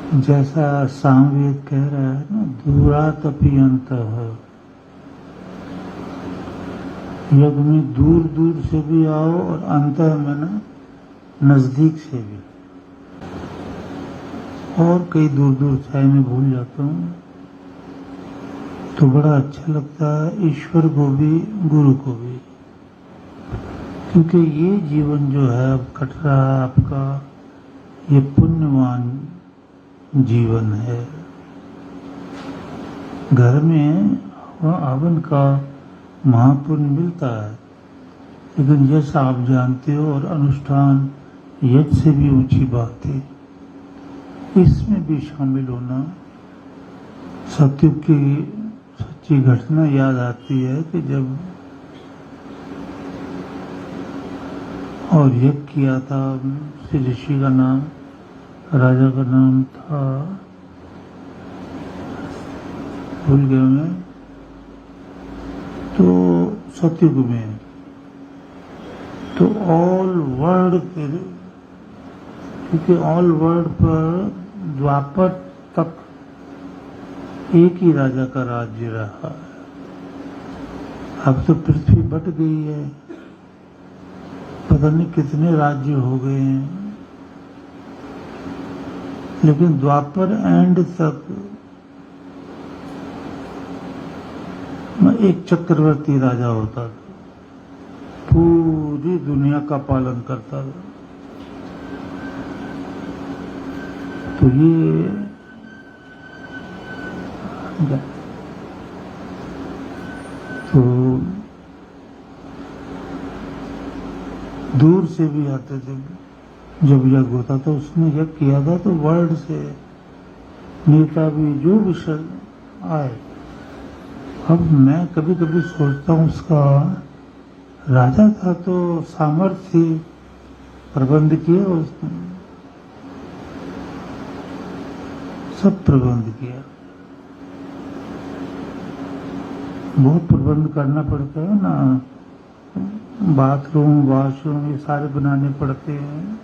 जैसा सामवेद कह रहा है ना, दूरातपि अंतः, यज्ञ में दूर दूर से भी आओ और अंतः में ना नजदीक से भी। और कई दूर दूर से मैं भूल जाता हूँ तो बड़ा अच्छा लगता है, ईश्वर को भी गुरु को भी, क्योंकि ये जीवन जो है अब कट रहा है आपका, ये पुण्यवान जीवन है। घर में हवन का महापुण्य मिलता है, लेकिन जैसा आप जानते हो और अनुष्ठान यज्ञ से भी ऊंची बात है, इसमें भी शामिल होना। सत्युग की सच्ची घटना याद आती है कि जब और यज्ञ किया था, उस ऋषि का नाम, राजा का नाम था, भूल गया मैं, तो सत्युग में तो ऑल वर्ल्ड के, क्योंकि ऑल वर्ल्ड पर द्वापर तक एक ही राजा का राज्य रहा है। अब तो पृथ्वी बट गई है, पता नहीं कितने राज्य हो गए हैं, लेकिन द्वापर एंड तक एक चक्रवर्ती राजा होता था, पूरी दुनिया का पालन करता था। तो ये तो दूर से भी आते थे। जब यज्ञ होता था, उसने यज्ञ किया था तो वर्ल्ड से नेता भी जो विषय आए। अब मैं कभी कभी सोचता हूँ, उसका राजा था तो सामर्थ्य प्रबंध किया, उसने सब प्रबंध किया। बहुत प्रबंध करना पड़ता है ना, बाथरूम वॉशरूम ये सारे बनाने पड़ते हैं,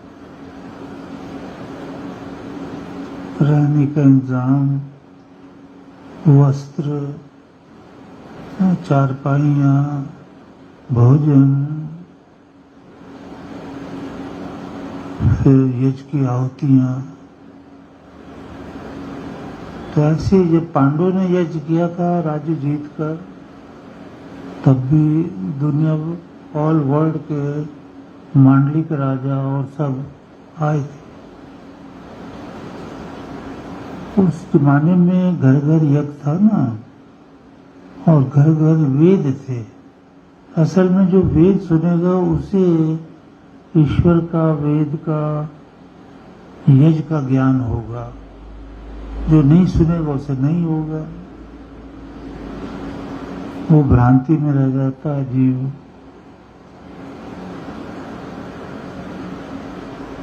रहने का इंतजाम, वस्त्र, चारपाइयाँ, भोजन, फिर यज्ञ की आहुतियाँ। तो ऐसे जब पांडवों ने यज्ञ किया था राज्य जीत कर, तब भी दुनिया ऑल वर्ल्ड के मांडलिक राजा और सब आए थे। उस जमाने में घर घर यज्ञ था ना, और घर घर वेद थे। असल में जो वेद सुनेगा उसे ईश्वर का, वेद का, यज्ञ का ज्ञान होगा। जो नहीं सुनेगा उसे नहीं होगा, वो भ्रांति में रह जाता है जीव।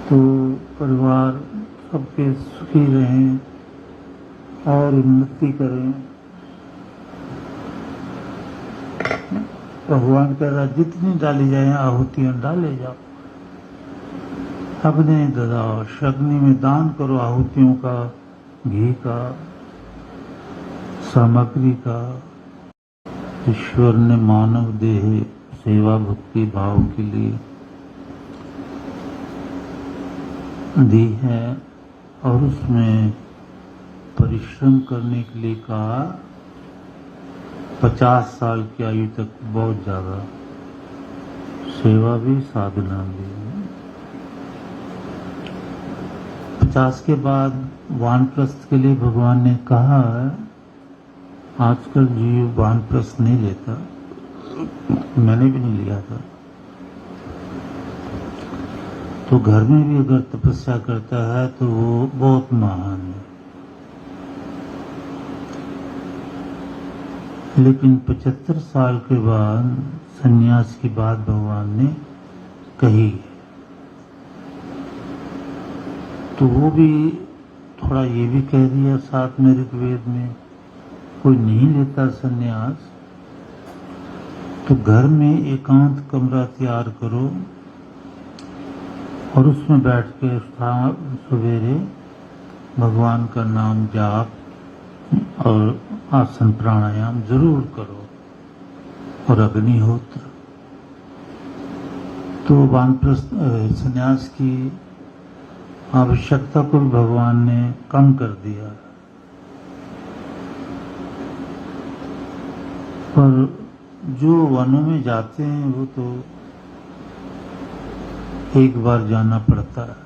तो परिवार सबके सुखी रहें और उन्नति करें। भगवान कह रहा, जितनी डाली जाए आहुतियां डाले जाओ, अपने ददाओ, अग्नि में दान करो आहुतियों का, घी का, सामग्री का। ईश्वर ने मानव देह सेवा भक्ति भाव के लिए दी है, और उसमें परिश्रम करने के लिए कहा। 50 साल की आयु तक बहुत ज्यादा सेवा भी, साधना भी। 50 के बाद वानप्रस्थ के लिए भगवान ने कहा है। आजकल जीव वानप्रस्थ नहीं लेता, मैंने भी नहीं लिया था। तो घर में भी अगर तपस्या करता है तो वो बहुत महान है। लेकिन 75 साल के बाद संन्यास की बात भगवान ने कही, तो वो भी थोड़ा ये भी कह दिया साथ में ऋग्वेद में, कोई नहीं लेता संन्यास तो घर में एकांत कमरा तैयार करो और उसमें बैठ के सवेरे भगवान का नाम जाप और आसन प्राणायाम जरूर करो, और अग्निहोत्र। तो वानप्रस्थ संन्यास की आवश्यकता को भी भगवान ने कम कर दिया। पर जो वनों में जाते हैं वो तो एक बार जाना पड़ता है,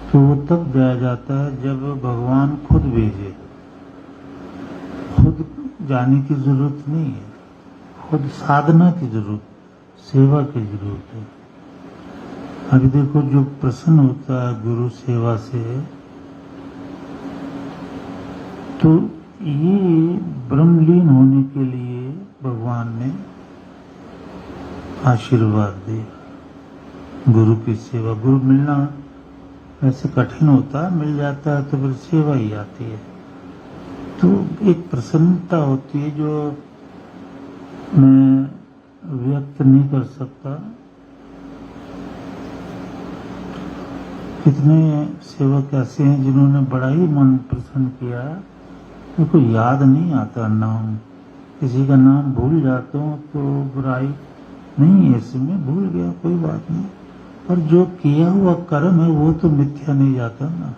तो वो तब जाया जाता है जब भगवान खुद भेजे। खुद जाने की जरूरत नहीं है, खुद साधना की जरूरत, सेवा की जरूरत है। अभी देखो, जो प्रसन्न होता है गुरु सेवा से, तो ये ब्रह्मलीन होने के लिए भगवान ने आशीर्वाद दिया। गुरु की सेवा, गुरु मिलना ऐसे कठिन होता है, मिल जाता है तो फिर सेवा ही आती है। तो एक प्रसन्नता होती है जो मैं व्यक्त नहीं कर सकता। कितने सेवक ऐसे हैं जिन्होंने बड़ा ही मन प्रसन्न किया, उनको याद नहीं आता नाम। किसी का नाम भूल जाता हूँ तो बुराई नहीं है, इसमें भूल गया कोई बात नहीं, पर जो किया हुआ कर्म है वो तो मिथ्या नहीं जाता ना।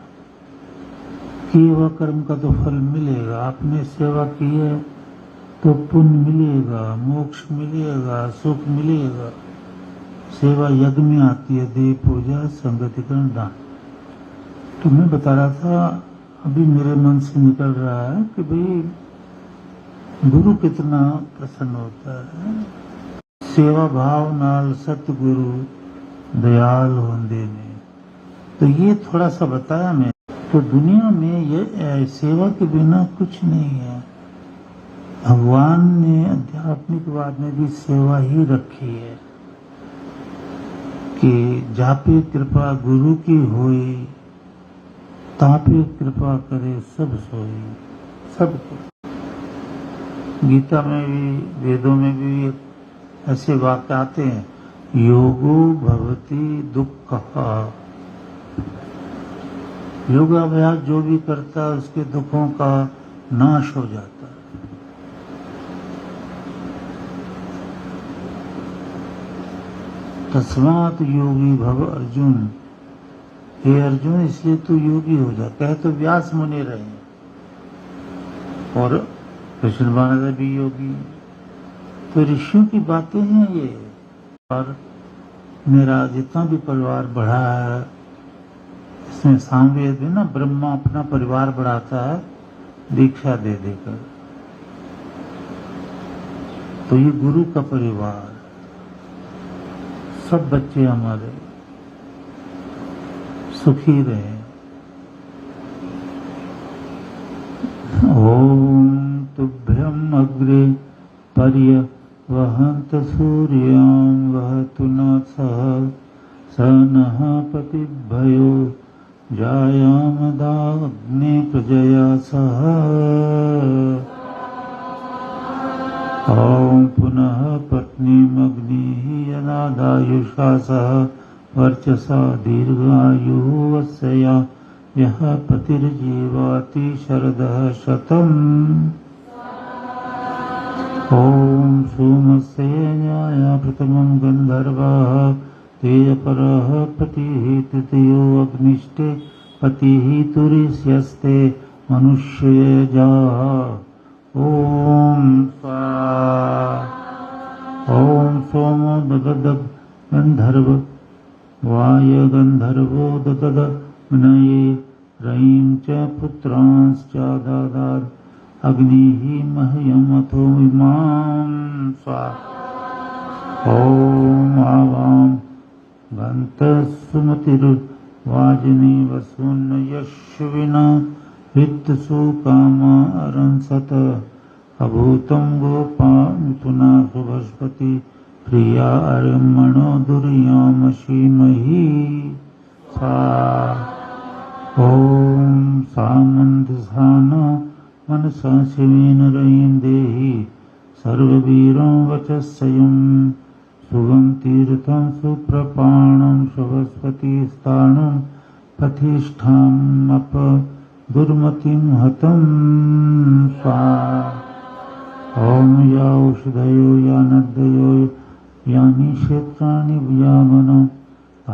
किए हुआ कर्म का तो फल मिलेगा। आपने सेवा की है तो पुण्य मिलेगा, मोक्ष मिलेगा, सुख मिलेगा। सेवा यज्ञ में आती है, देव पूजा, संगतिकरण, दान। तो मैं बता रहा था, अभी मेरे मन से निकल रहा है कि भाई गुरु कितना प्रसन्न होता है। सेवा भाव नाल सतगुरु दयाल होंदे ने। तो ये थोड़ा सा बताया मैं। तो दुनिया में ये सेवा के बिना कुछ नहीं है। भगवान ने आध्यात्मिकवाद में भी सेवा ही रखी है कि जापे कृपा गुरु की होई, तापे कृपा करे सब सोई। सबको गीता में भी, वेदों में भी ऐसे वाक्य आते हैं, योगो भवति दुःखः। योगाभ्यास जो भी करता है उसके दुखों का नाश हो जाता है। तस्मात् योगी भव अर्जुन। हे अर्जुन, इसलिए तू योगी हो जा। कहे तो व्यास मुनि रहे और कृष्ण महाराज भी योगी। तो ऋषियों की बातें हैं ये। और मेरा जितना भी परिवार बढ़ा है, इसमें सामवेद में ना ब्रह्मा अपना परिवार बढ़ाता है दीक्षा दे देकर। तो ये गुरु का परिवार, सब बच्चे हमारे सुखी रहे। ओम तुभ्यम अग्रे पर्यवहन्त सूर्यां वहतु न सह नः पतिभ्यो जायामदाग्ने प्रजया सह। ॐ पुनः पत्नीमग्निः यदादायुषा सह वर्चसा दीर्घायुः वस्या यः पतिर्जीवाति शरदः शतम्। ॐ सोमस्य प्रथमं गन्धर्वः तेजपरः पतिः तृतीयो अग्निष्टे पतिः तुरीस्यस्ते मनुष्यजाः। ॐ ॐ सोमो ददद गन्धर्व वाय गन्धर्वो ददद नये रयिं च पुत्रांश्च ददाद अग्निः मह्यमथो इमां स्वाहा। ॐ आवां गन्तस्सुमतिर्वाजिनी वसून् यश्विना हितसु कामा अरंसत अभूतं गोपा मिथुना सुबस्पति प्रिया अर्यमणो दुर्यामशीमहि सा। ॐ सामन्धसान मनसा शिवेन रयिं देहि सर्ववीरं वचस्यं सुगं तीर्थं सुप्रपाणं सरस्वती स्थानं प्रतिष्ठामप दुर्मतिं हतं स्वाहा। ॐ या औषधयो या नद्ययो यानि क्षेत्राणि व्यामनो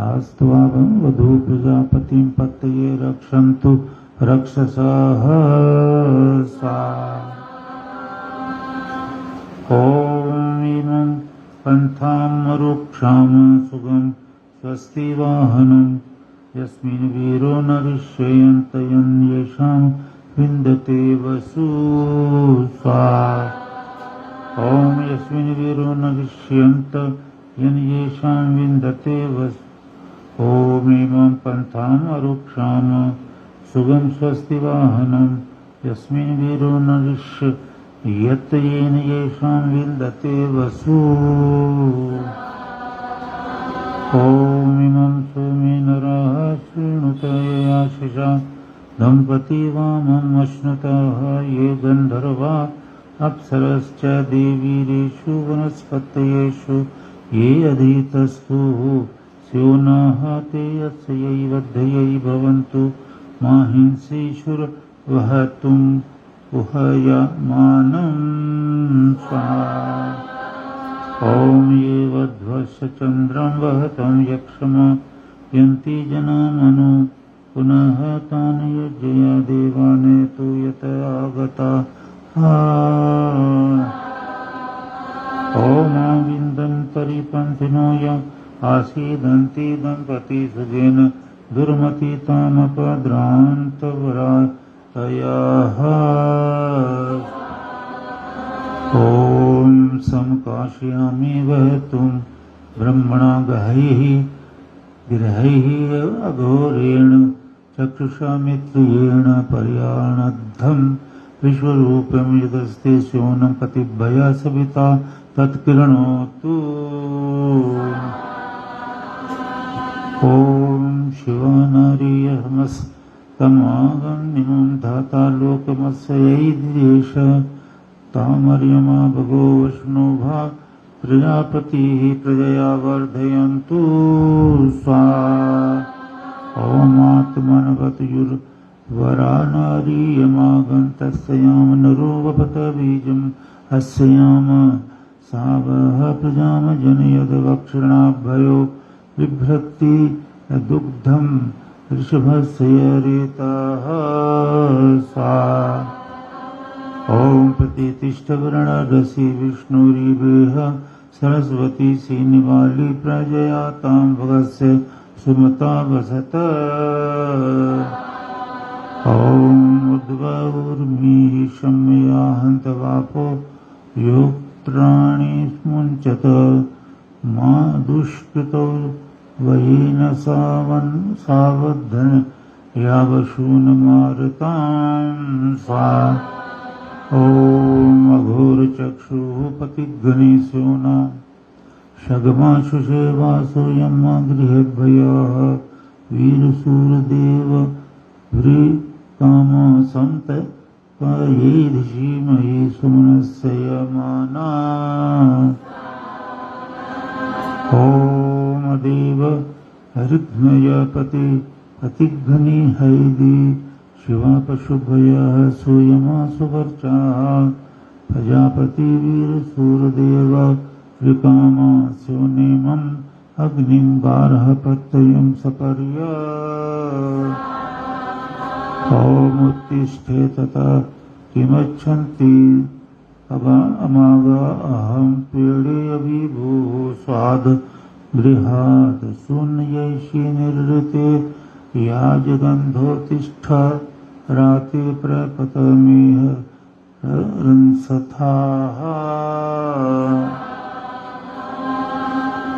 आस्त्वां वधू प्रजापतिं पतये रक्षन्तु रक्षसः स्वाहा। ॐ इमं पन्थां मरुक्षां सुगं स्वस्ति वाहनं यस्मिन् वीरो नरिष्यन्त यन्येषां विन्दते वसु स्वाहा। ॐ यस्मिन् वीरो नरिष्यन्त यन्येषां विन्दते वसु। ॐ इमं पन्थां मरुक्षां सुगं स्वस्ति वाहनं यस्मिन् वीरो नरिष्य यत् येन येषां विन्दते वसु। ॐ इमं सोमे नरः शृणुत ययाशिषा दम्पती वामम् अश्नुतः ये गन्धर्वा अप्सरश्च देवीरेषु वनस्पतयेषु ये अधीतस्तुः स्यो नः ते यस्यै वध्ययै भवन्तु माहिंसीषुर्वहतुम् उहयमानं स्वाहा। ॐ ये वध्वस्य चन्द्रं वहतं यक्षमा यन्ति जनामनु पुनः तान् यज्ञया देवानेतु यत आगता। ॐ विन्दं परिपन्थिनो यम् आसीदन्ति दम्पती सुगेन दुर्मति तामपद्रान्तवरातयः। ॐ सम्काशयामि वहतुं ब्रह्मणा गहैः गिरहैः अघोरेण चक्षुषा मित्रेण पर्याणद्धं विश्वरूपं यदस्ते स्योनं पतिभया सविता तत्किरणोतु। ॐ शिवानार्यमस्तमागन्निमं धाता लोकमस्यैदेश तामर्यमा भगो वैष्णोभा प्रजापतिः प्रजया वर्धयन्तु स्वाहा। ॐ आत्मनवतयुर्वरानार्यमागन्तस्यां नरो वपत बीजम् अस्याम सा वः प्रजां जनयद वक्षणाभ्ययो बिभ्रति दुग्धं ऋषभस्य रेतः स्वाहा। ॐ प्रतिष्ठ वृणरसि विष्णुरिवेह सरस्वती श्रीनिवाली प्रजयातां भगस्य सुमता वसत। ॐ उद्वौर्मिः शम्याहन्त वापो योक्त्राणि स्मुञ्चत मा दुष्कृतौ वयेन सावधन यावशूनमारतां स्वाहा। ॐ अघोरचक्षुः पतिघ्ने स्योना शगमाशुषे वासो यम्मा गृहेभ्यः वीरसूरदेव व्रीकाम सन्त ये धीमहि सुमनस्य यमाना। ॐ देव हरिघ्नयपति पतिघ्नि हैदि शिवा पशुभयः सूयमा सुवर्चाः प्रजापति वीरसूरदेव ऋकामा स्योनेमम् अग्निं गारः प्रत्ययं सपर्य। ॐ उत्तिष्ठे तथा किमच्छन्ति अमागा अहं पेडे अभिभूः स्वाद गृहात् शून्यैषि निर्ऋते याजगन्धोत्तिष्ठ राते प्रपतमेह रंसथाः।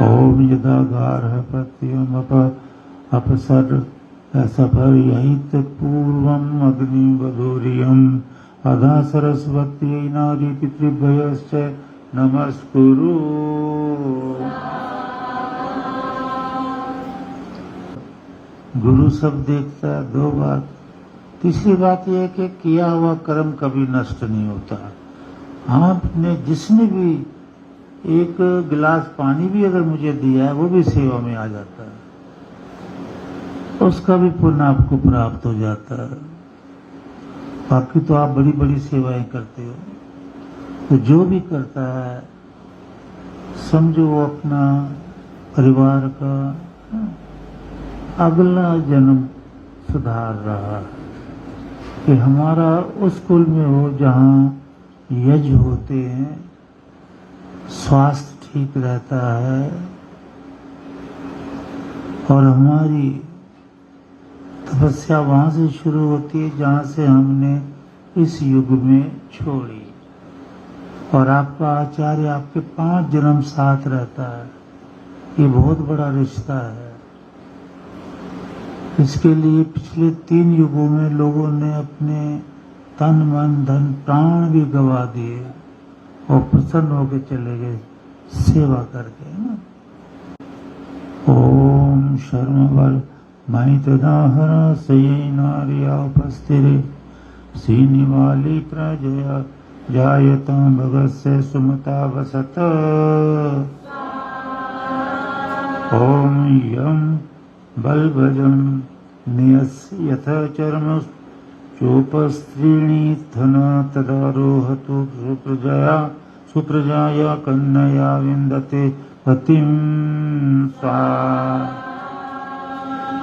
ॐ यदा गारः प्रत्ययम् अपसर सपर्यहित पूर्वम् अग्निवधूर्यम् अधा सरस्वत्यै नारी पितृभ्यश्च नमस्कुरु। गुरु सब देखता है। दो बात। तीसरी बात यह है कि किया हुआ कर्म कभी नष्ट नहीं होता। आपने जिसने भी एक गिलास पानी भी अगर मुझे दिया है वो भी सेवा में आ जाता है, उसका भी पुण्य आपको प्राप्त हो जाता है। बाकी तो आप बड़ी बड़ी सेवाएं करते हो। तो जो भी करता है समझो वो अपना परिवार का अगला जन्म सुधार रहा है कि हमारा उस कुल में हो जहाँ यज्ञ होते हैं, स्वास्थ्य ठीक रहता है और हमारी तपस्या वहाँ से शुरू होती है जहाँ से हमने इस युग में छोड़ी, और आपका आचार्य आपके 5 जन्म साथ रहता है। ये बहुत बड़ा रिश्ता है। इसके लिए पिछले 3 युगों में लोगों ने अपने तन मन धन प्राण भी गवा दिए और प्रसन्न होकर चले गए सेवा करके ना। ओम शर्मवल महितदाहर सये नारिया उपस्थिरे श्रीनिवाली प्रजया जायता भगस्य सुमता वसत। ओम यम बलभजम नियस यथ चर्म चोपस्त्रीणी थन तदारोहतु सुप्रजाया कन्यया विन्दते पतिं सा।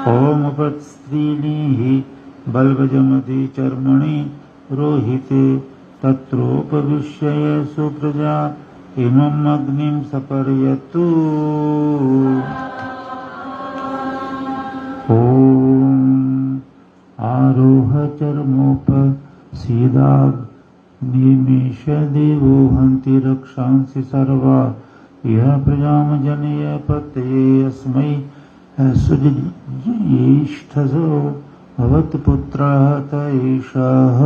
ओम उपस्त्रीणी बलभजमधि चर्मणि रोहिते तत्रोपविश्य सुप्रजा इमम् अग्निं सपर्यतु। ओम आरोह चर्मोप सीदाग्निमेष देवो हन्ति रक्षांसि सर्वा यः प्रजां जनय पतये अस्मै सुज्येष्ठसो भवत्पुत्रः त एषः।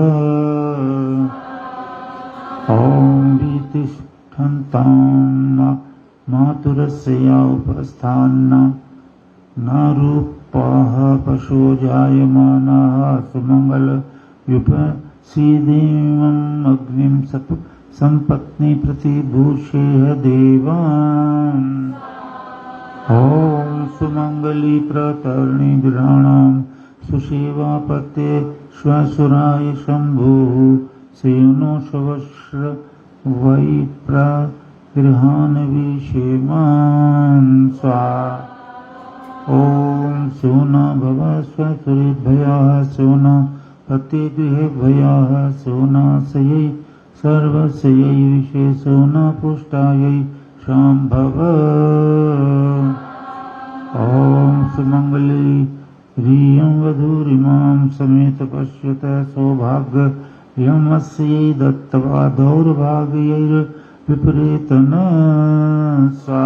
ॐ वितिष्ठन्तां मातुरस्या उपस्थाना नारूपाः पशो जायमानाः सुमंगल व्युपसीदेमम् अग्निं संपत्नि प्रतिभूषेह देवान्। ॐ सुमंगली प्रतरणी गृहाणां सुसेवापते श्वसुराय शम्भुः सेनो शवश्र वै प्रगृहान् विषेमान् स्वा। ॐ सोना भव स्वसुरेभ्यः सोना पतिगृहेभ्यः सोनाशयै सर्वशयै विषे सोना पुष्टायै शाम्भव। ॐ सुमंगली ह्रियं वधूरिमां समेत पश्यत सौभाग्यमस्यै दत्त्वा दौर्भाग्यैर्विपरीतन सा।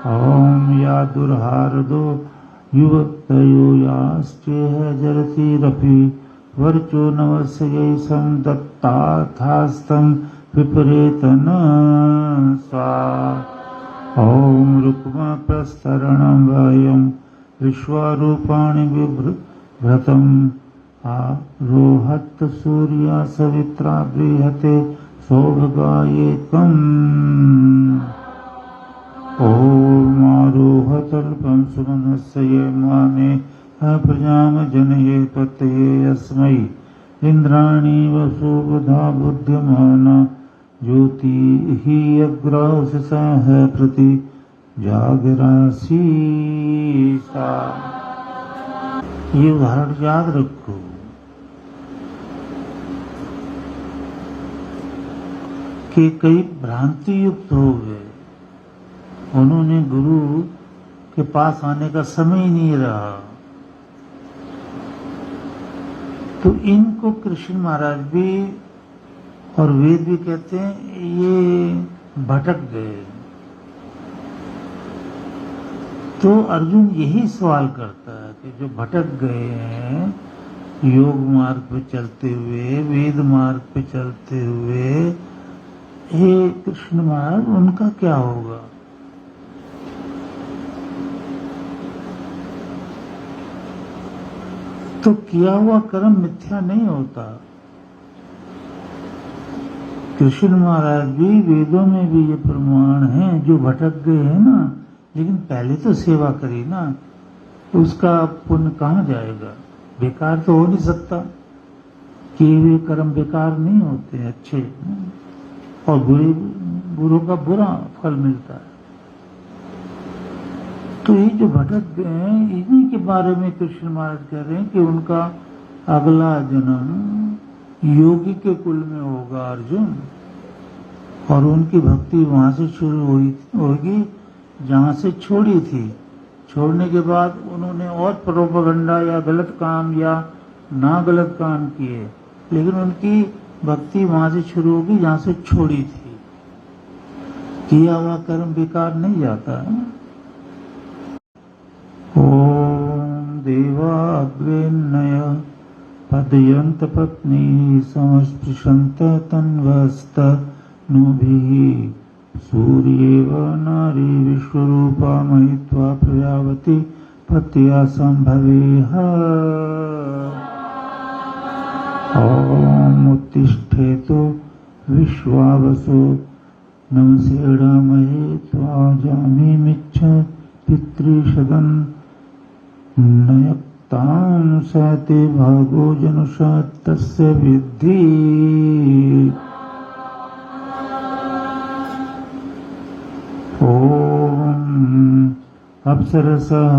ॐ या दुर्हारदो युवतयो याश्चेह जरतिरपि वर्चो नवस्यै समदत्ताथास्तं विपरीतन सा। ॐ रुक्मप्रस्तरणं वयं विश्वरूपाणि बिभ्रतम् आरोहत् सूर्या सवित्रा बृहते सौभगायेकम्। ॐ आरोहतल्पं सुमनस्य माने प्रजां जनये पतये अस्मै इन्द्राणी वसुवधा बुद्ध्यमाना ज्योतिः अग्रासः प्रति जागरासी सा। ये उदाहरण याद रखो कि कई भ्रांति युक्त हो गए, उन्होंने गुरु के पास आने का समय ही नहीं रहा, तो इनको कृष्ण महाराज भी और वेद भी कहते हैं ये भटक गए। तो अर्जुन यही सवाल करता है कि जो भटक गए हैं योग मार्ग पे चलते हुए, वेद मार्ग पे चलते हुए, हे कृष्ण महाराज उनका क्या होगा? तो किया हुआ कर्म मिथ्या नहीं होता। कृष्ण महाराज भी वेदों में भी ये प्रमाण है, जो भटक गए हैं ना, लेकिन पहले तो सेवा करी ना, तो उसका पुण्य कहाँ जाएगा? बेकार तो हो नहीं सकता। किए हुए कर्म बेकार नहीं होते, अच्छे, और बुरों का बुरा फल मिलता है। तो ये जो भटक गए हैं, इन्हीं के बारे में कृष्ण महाराज कह रहे हैं कि उनका अगला जन्म योगी के कुल में होगा अर्जुन, और उनकी भक्ति वहां से शुरू होगी जहां से छोड़ी थी। छोड़ने के बाद उन्होंने और प्रोपेगेंडा या गलत काम या ना गलत काम किए, लेकिन उनकी भक्ति वहां से शुरू होगी जहां से छोड़ी थी। किया हुआ कर्म बेकार नहीं जाता है। ओम देवाग्रेन्नय पदयंत पत्नी समस्पृशंत तन्वस्त नुभिः सूर्येव नारी विश्वरूपा महित्वा प्रजापति पत्या संभवेह। ओम उत्तिष्ठेतु विश्वावसु नमसेडामहे त्वाजामिमिच्छ पितृषदन् नयक्तां सते भागो जनुषा तस्य विद्धि। ओम अप्सरसः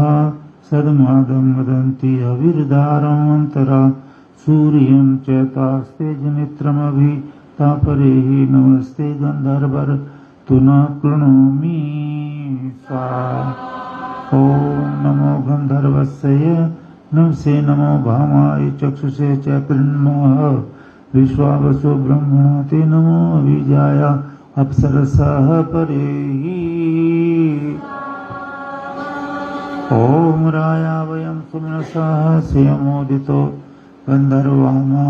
सदमादं वदन्ति अविर्धारम् अन्तरा सूर्यं च तास्ते जनित्रमभि तापरेहि नमस्ते गन्धर्वर तु न कृणोमि सा। ओम नमो गंधर्वस्य नमसे नमो भामाय चक्षुषे च कृण्मः विश्वावसो ब्रह्मणा ते नमो अभिजाय अप्सरसः परेहि। ओम राया वयं सुमनसः स्वयमोदितो गंधर्वामा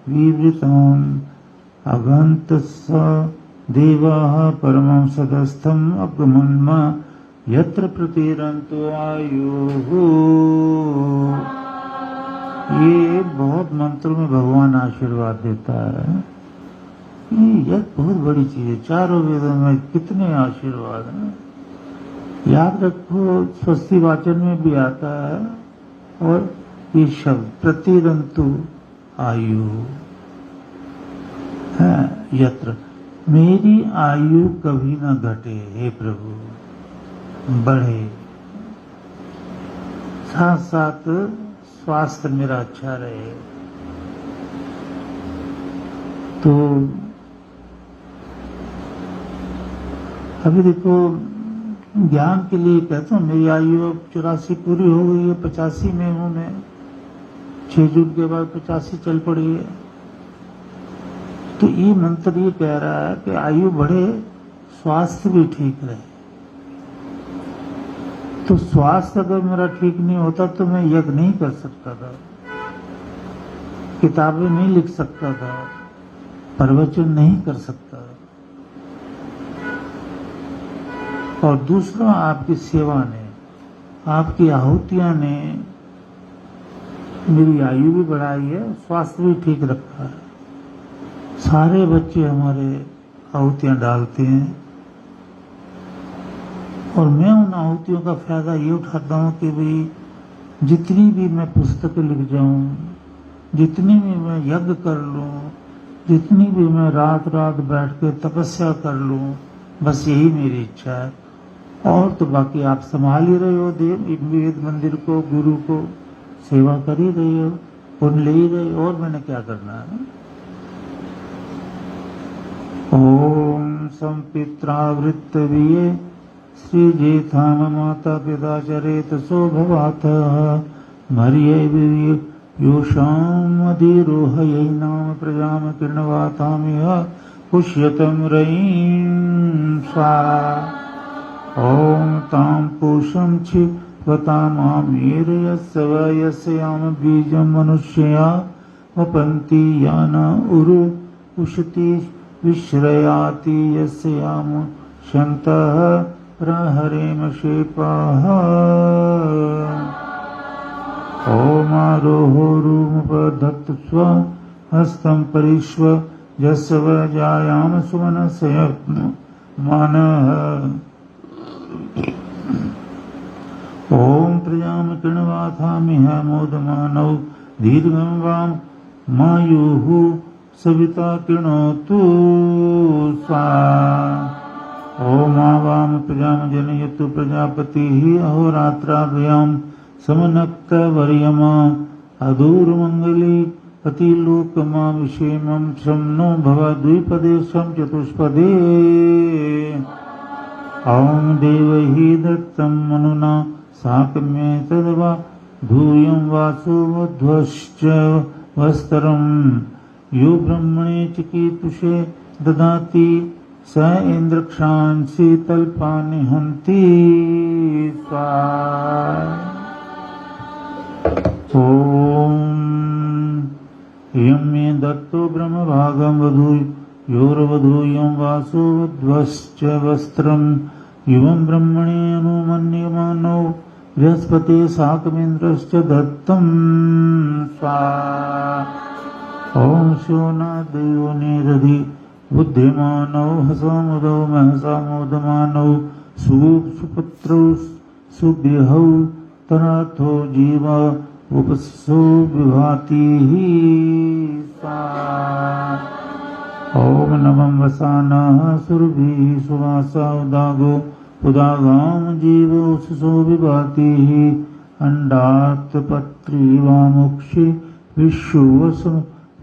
विवृतम् अगन्तस्स देवाः परमं सदस्थम् अगमन्म यत्र प्रतिरंतो आयुः। ये बहुत मंत्र में भगवान आशीर्वाद देता है। ये बहुत बड़ी चीज है। चारों वेदों में कितने आशीर्वाद हैं, याद रखो। स्वस्ति वाचन में भी आता है, और ये शब्द प्रतिरंतु आयु है। यत्र मेरी आयु कभी न घटे, हे प्रभु, बढ़े। साथ साथ स्वास्थ्य मेरा अच्छा रहे। तो अभी देखो, ज्ञान के लिए कहता हूँ, मेरी आयु 84 पूरी हो गई है, 85 में हूँ मैं। 6 जून के बाद 85 चल पड़ी है। तो ये मंत्र ये कह रहा है कि आयु बढ़े, स्वास्थ्य भी ठीक रहे। तो स्वास्थ्य अगर मेरा ठीक नहीं होता तो मैं यज्ञ नहीं कर सकता था, किताबें नहीं लिख सकता था, प्रवचन नहीं कर सकता। और दूसरा, आपकी सेवा ने, आपकी आहुतियां ने मेरी आयु भी बढ़ाई है, स्वास्थ्य भी ठीक रखा है। सारे बच्चे हमारे आहुतियां डालते हैं, और मैं उन आहुतियों का फायदा ये उठाता हूँ कि भाई जितनी भी मैं पुस्तकें लिख जाऊं, जितनी भी मैं यज्ञ कर लूं, जितनी भी मैं रात रात बैठ के तपस्या कर लूं, बस यही मेरी इच्छा है। और तो बाकी आप संभाल ही रहे हो वेद मंदिर को, गुरु को सेवा कर ही रही हो, पुण्य ले ही रहे हो, और मैंने क्या करना है। ओम संपित्रावृत्तवीये श्रीजेथाम माता पिता चरेत सो भवातः मर्ये योषाम अधिरोहयै नाम प्रजाम कृण्वातामिह पुष्यतम रयीं स्वाहा। ओम ताम पूषं क्षिप्वतामामेर यस्य वयस्याम बीजं मनुष्या वपन्ति यान उरु उशति विश्रयाति यस्याम शन्तः प्रहरेम शेपाः। ओमारोहोरुमुपधत्त स्व हस्तं परिष्व यस्य वजायाम सुमनस्य मानः। ओम प्रजाम कृण्वाथामिह मोदमानौ दीर्घं वाम मायुः सविता कृणोतु स्वाहा। ओम आवाम प्रजाम जनयतु प्रजापतिः अहोरात्राभ्यां समनक्तवर्यमा अदूरमङ्गली पतिलोकमाविषेमं शं नो भवद्विपदे शं चतुष्पदे। ॐ देवैः दत्तं मनुना साकम्ये तद्वा धूयं वासुवध्वश्च वस्त्रं यो ब्रह्मणे चिकीर्षे ददाति स इन्द्रक्षांसि तल्पानि हन्ति स्वाहा। ॐ यं मे दत्तो ब्रह्मभागं योर्वधूयं वासुवध्वश्च वस्त्रं युवं ब्रह्मणे अनुमन्यमानो बृहस्पते साकमिन्द्रश्च दत्तं स्वाहा। ॐ शोनादयो निरधि बुद्धिमानौ हसमुदौ महसा मोदमानौ सुपुत्रौ सुगृहौ तनाथो जीव उपसो विभाति स्वाहा। ओम नमः वसानः सुरभिः सुवासा उदागो उदागाम जीव उपसो विभाति अंडात् पत्री वामुक्षि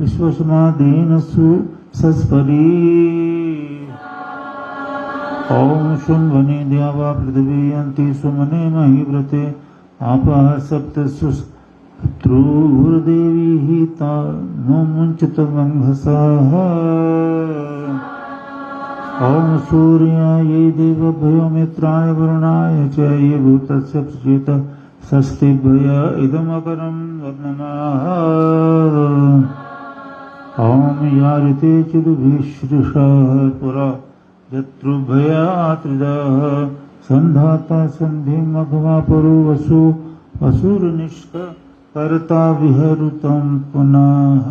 विश्वसमादेन सुसस्परी। ओम शुंभने द्यावा पृथ्वी अन्ति सुमने महिव्रते आपः सप्त सुस्त्रूर्देवी ता नो मुञ्चतमंघसः। ओम सूर्यायै देवभयो मित्राय वरुणाय च ये भूतस्य प्रचेत स्वस्तिभ्य इदमपरं नमः। ओम या ऋते चिदुभिश्रुषः पुरा यत्रुभयात्रिदः संधाता संधिं मघवा परो वसु वसुरनिष्कर्ता विहरुतं पुनः।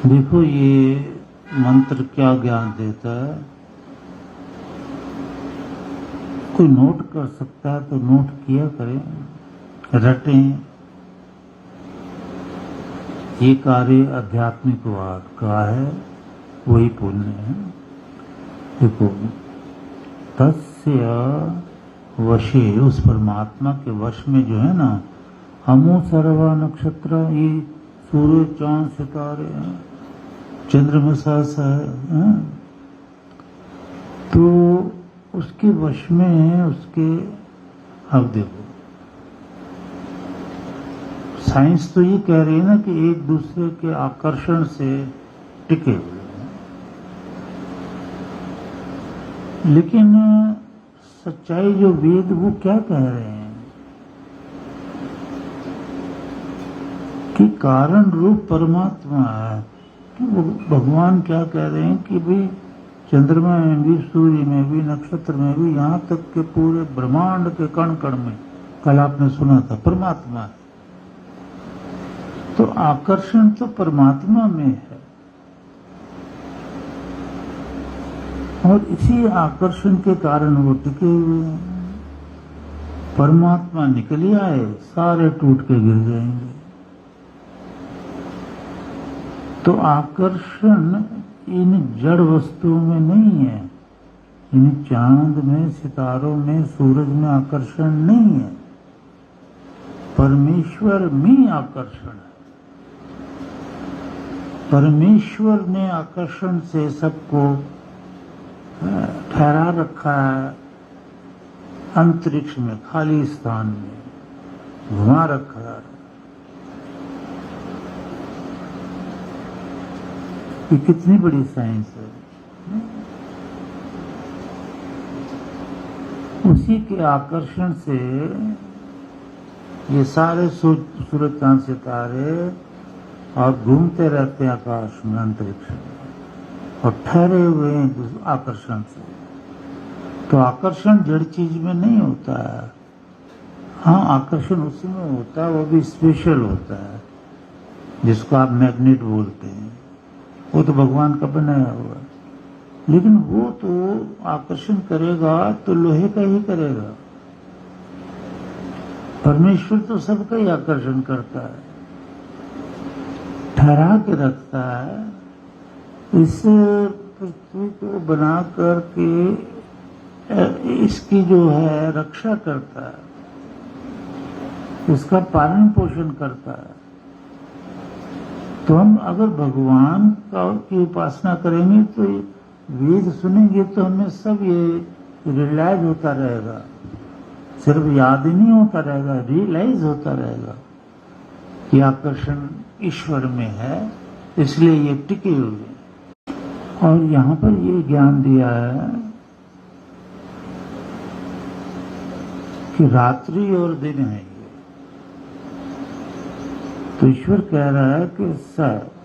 देखो ये मंत्र क्या ज्ञान देता है। कोई नोट कर सकता है तो नोट किया करें, रटें। ये कार्य आध्यात्मिकवाद का है, वही पुण्य है। देखो तस्य वशे, उस परमात्मा के वश में जो है ना, हमो सर्वा नक्षत्र, ये सूर्य चांद सितारे चंद्रमसा है, तो उसके वश में उसके। अब देखो साइंस तो ये कह रही है ना कि एक दूसरे के आकर्षण से टिके हुए हैं, लेकिन सच्चाई जो वेद वो क्या कह रहे हैं कि कारण रूप परमात्मा है। कि वो भगवान क्या कह रहे हैं कि भाई चंद्रमा में भी, सूर्य में भी, नक्षत्र में भी, यहाँ तक के पूरे ब्रह्मांड के कण कण में, कल आपने सुना था, परमात्मा है। तो आकर्षण तो परमात्मा में है, और इसी आकर्षण के कारण वो टिके हुए हैं। परमात्मा निकल आए, सारे टूट के गिर जाएंगे। तो आकर्षण इन जड़ वस्तुओं में नहीं है, इन चांद में, सितारों में, सूरज में आकर्षण नहीं है, परमेश्वर में आकर्षण है। परमेश्वर ने आकर्षण से सबको ठहरा रखा है, अंतरिक्ष में, खाली स्थान में घुमा रखा है। ये कितनी बड़ी साइंस है। उसी के आकर्षण से ये सारे सूरज चांद सितारे और घूमते रहते हैं आकाश में, अंतरिक्ष में, और ठहरे हुए हैं आकर्षण से। तो आकर्षण जड़ चीज में नहीं होता है। हाँ, आकर्षण उसी में होता है, वो भी स्पेशल होता है, जिसको आप मैग्नेट बोलते हैं। वो तो भगवान का बनाया हुआ है, लेकिन वो तो आकर्षण करेगा तो लोहे का ही करेगा। परमेश्वर तो सबका ही आकर्षण करता है, ठहरा के रखता है, इस पृथ्वी को बना करके इसकी जो है रक्षा करता है, इसका पालन पोषण करता है। तो हम अगर भगवान की उपासना करेंगे तो वेद सुनेंगे तो हमें सब ये रियलाइज होता रहेगा, सिर्फ याद ही नहीं होता रहेगा, रियलाइज होता रहेगा कि आकर्षण ईश्वर में है, इसलिए ये टिके हुए। और यहाँ पर ये ज्ञान दिया है कि रात्रि और दिन है। तो ईश्वर कह रहा है कि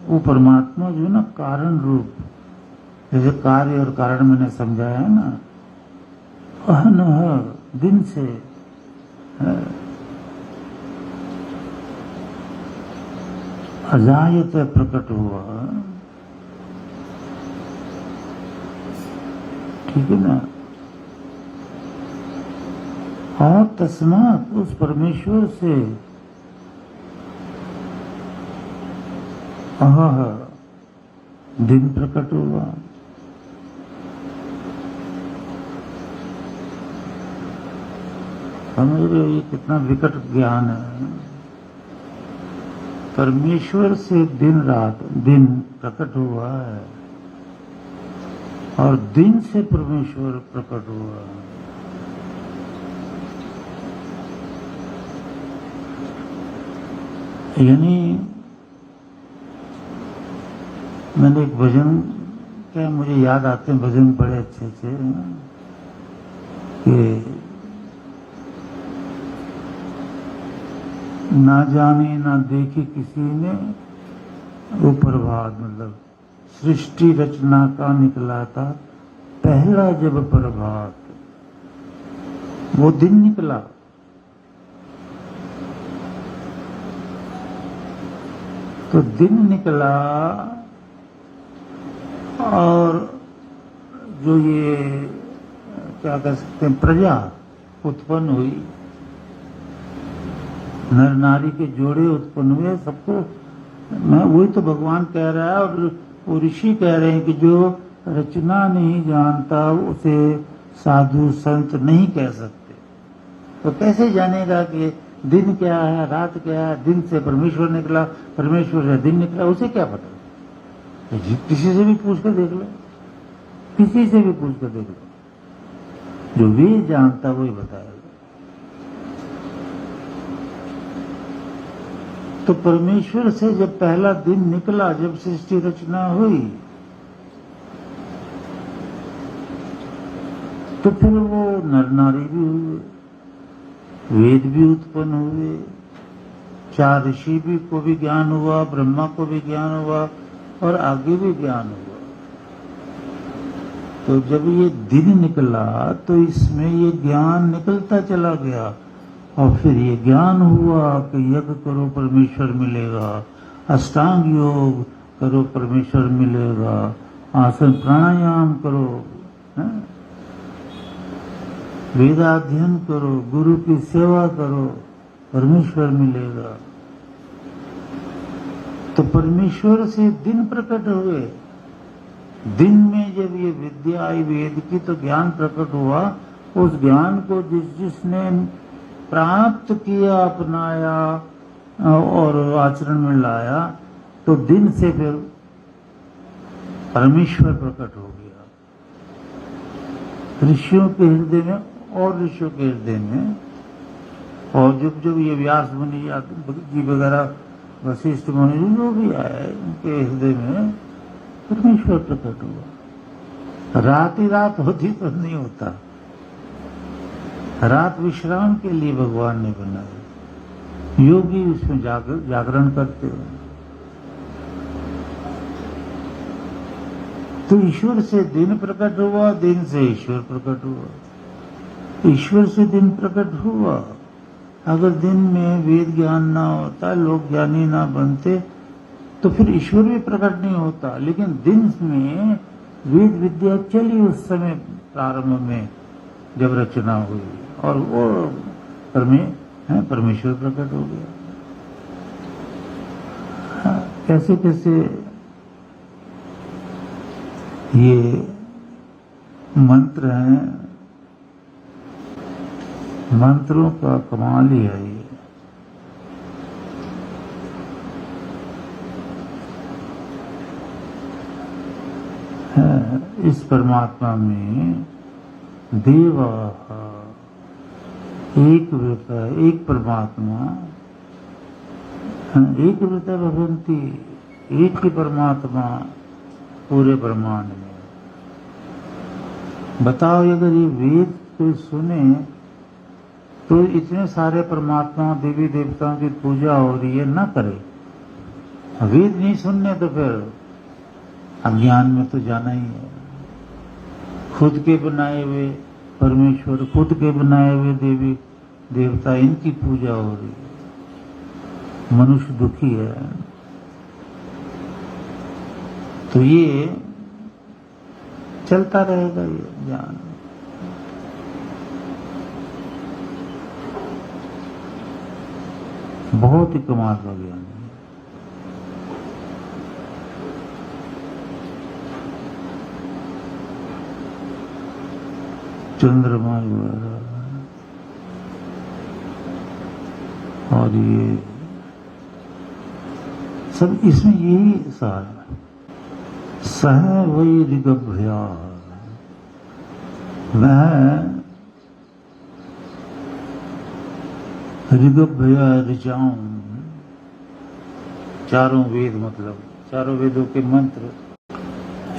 वो परमात्मा जो है ना कारण रूप, जैसे कार्य और कारण मैंने समझाया है ना, अहनः दिन से अजायत प्रकट हुआ, ठीक है ना। और तस्मात् उस परमेश्वर से दिन प्रकट हुआ। समझ रहे हो ये कितना विकट ज्ञान है। परमेश्वर से दिन रात, दिन प्रकट हुआ है और दिन से परमेश्वर प्रकट हुआ है। यानी मैंने एक भजन, क्या मुझे याद आते हैं भजन बड़े अच्छे अच्छे, कि ना जाने ना देखे किसी ने वो प्रभात, मतलब सृष्टि रचना का निकला था पहला जब प्रभात, वो दिन निकला। तो दिन निकला और जो ये क्या कह सकते हैं प्रजा उत्पन्न हुई, नर नारी के जोड़े उत्पन्न हुए, सबको मैं वही तो भगवान कह रहा है। और वो ऋषि कह रहे हैं कि जो रचना नहीं जानता उसे साधु संत नहीं कह सकते। तो कैसे जानेगा कि दिन क्या है रात क्या है? दिन से परमेश्वर निकला, परमेश्वर से दिन निकला, उसे क्या पता? किसी से भी पूछ कर देख लो, किसी से भी पूछ कर देख लो, जो भी जानता वही बताएगा। तो परमेश्वर से जब पहला दिन निकला, जब सृष्टि रचना हुई, तो फिर वो नर नारी भी हुए, वेद भी उत्पन्न हुए, 4 ऋषि भी को भी ज्ञान हुआ, ब्रह्मा को भी ज्ञान हुआ और आगे भी ज्ञान हुआ। तो जब ये दिन निकला तो इसमें ये ज्ञान निकलता चला गया और फिर ये ज्ञान हुआ कि यज्ञ करो परमेश्वर मिलेगा, अष्टांग योग करो परमेश्वर मिलेगा, आसन प्राणायाम करो, वेदाध्ययन करो, गुरु की सेवा करो, परमेश्वर मिलेगा। तो परमेश्वर से दिन प्रकट हुए। दिन में जब ये विद्या आई वेद की तो ज्ञान प्रकट हुआ। उस ज्ञान को जिसने प्राप्त किया, अपनाया और आचरण में लाया, तो दिन से फिर परमेश्वर प्रकट हो गया ऋषियों के हृदय में और ऋषियों के हृदय में। और जब जब ये व्यास मुनि जी वगैरह वशिष्ठ मुनि जो भी आए उनके हृदय में परमेश्वर प्रकट हुआ। रात ही रात होती तो नहीं होता, रात विश्राम के लिए भगवान ने बनाई, योगी उसमें जागरण करते हैं। तो ईश्वर से दिन प्रकट हुआ, दिन से ईश्वर प्रकट हुआ, ईश्वर से दिन प्रकट हुआ। अगर दिन में वेद ज्ञान ना होता, लोग ज्ञानी ना बनते, तो फिर ईश्वर भी प्रकट नहीं होता। लेकिन दिन में वेद विद्या चली उस समय प्रारंभ में जब रचना हुई, और वो है, परमेश्वर प्रकट हो गया। हाँ, कैसे कैसे ये मंत्र हैं, मंत्रों का कमाल ही है ये। इस परमात्मा में देवा एक वृता, एक परमात्मा, एक वृता भगवंती, एक ही परमात्मा पूरे ब्रह्मांड में। बताओ अगर ये वेद कोई सुने तो इतने सारे परमात्मा देवी देवताओं की पूजा हो रही है, ना करे। वेद नहीं सुनने तो फिर अज्ञान में तो जाना ही है। खुद के बनाए हुए परमेश्वर, खुद के बनाए हुए देवी देवता, इनकी पूजा हो रही है, मनुष्य दुखी है। तो ये चलता रहेगा ये ज्ञान। बहुत ही कमाल का ज्ञान है। चंद्रमा वगैरह और ये सब, इसमें यही सार है। सह वही ऋगभ्या, वह ऋगभ्या ऋचाऊं, चारों वेद मतलब चारों वेदों के मंत्र,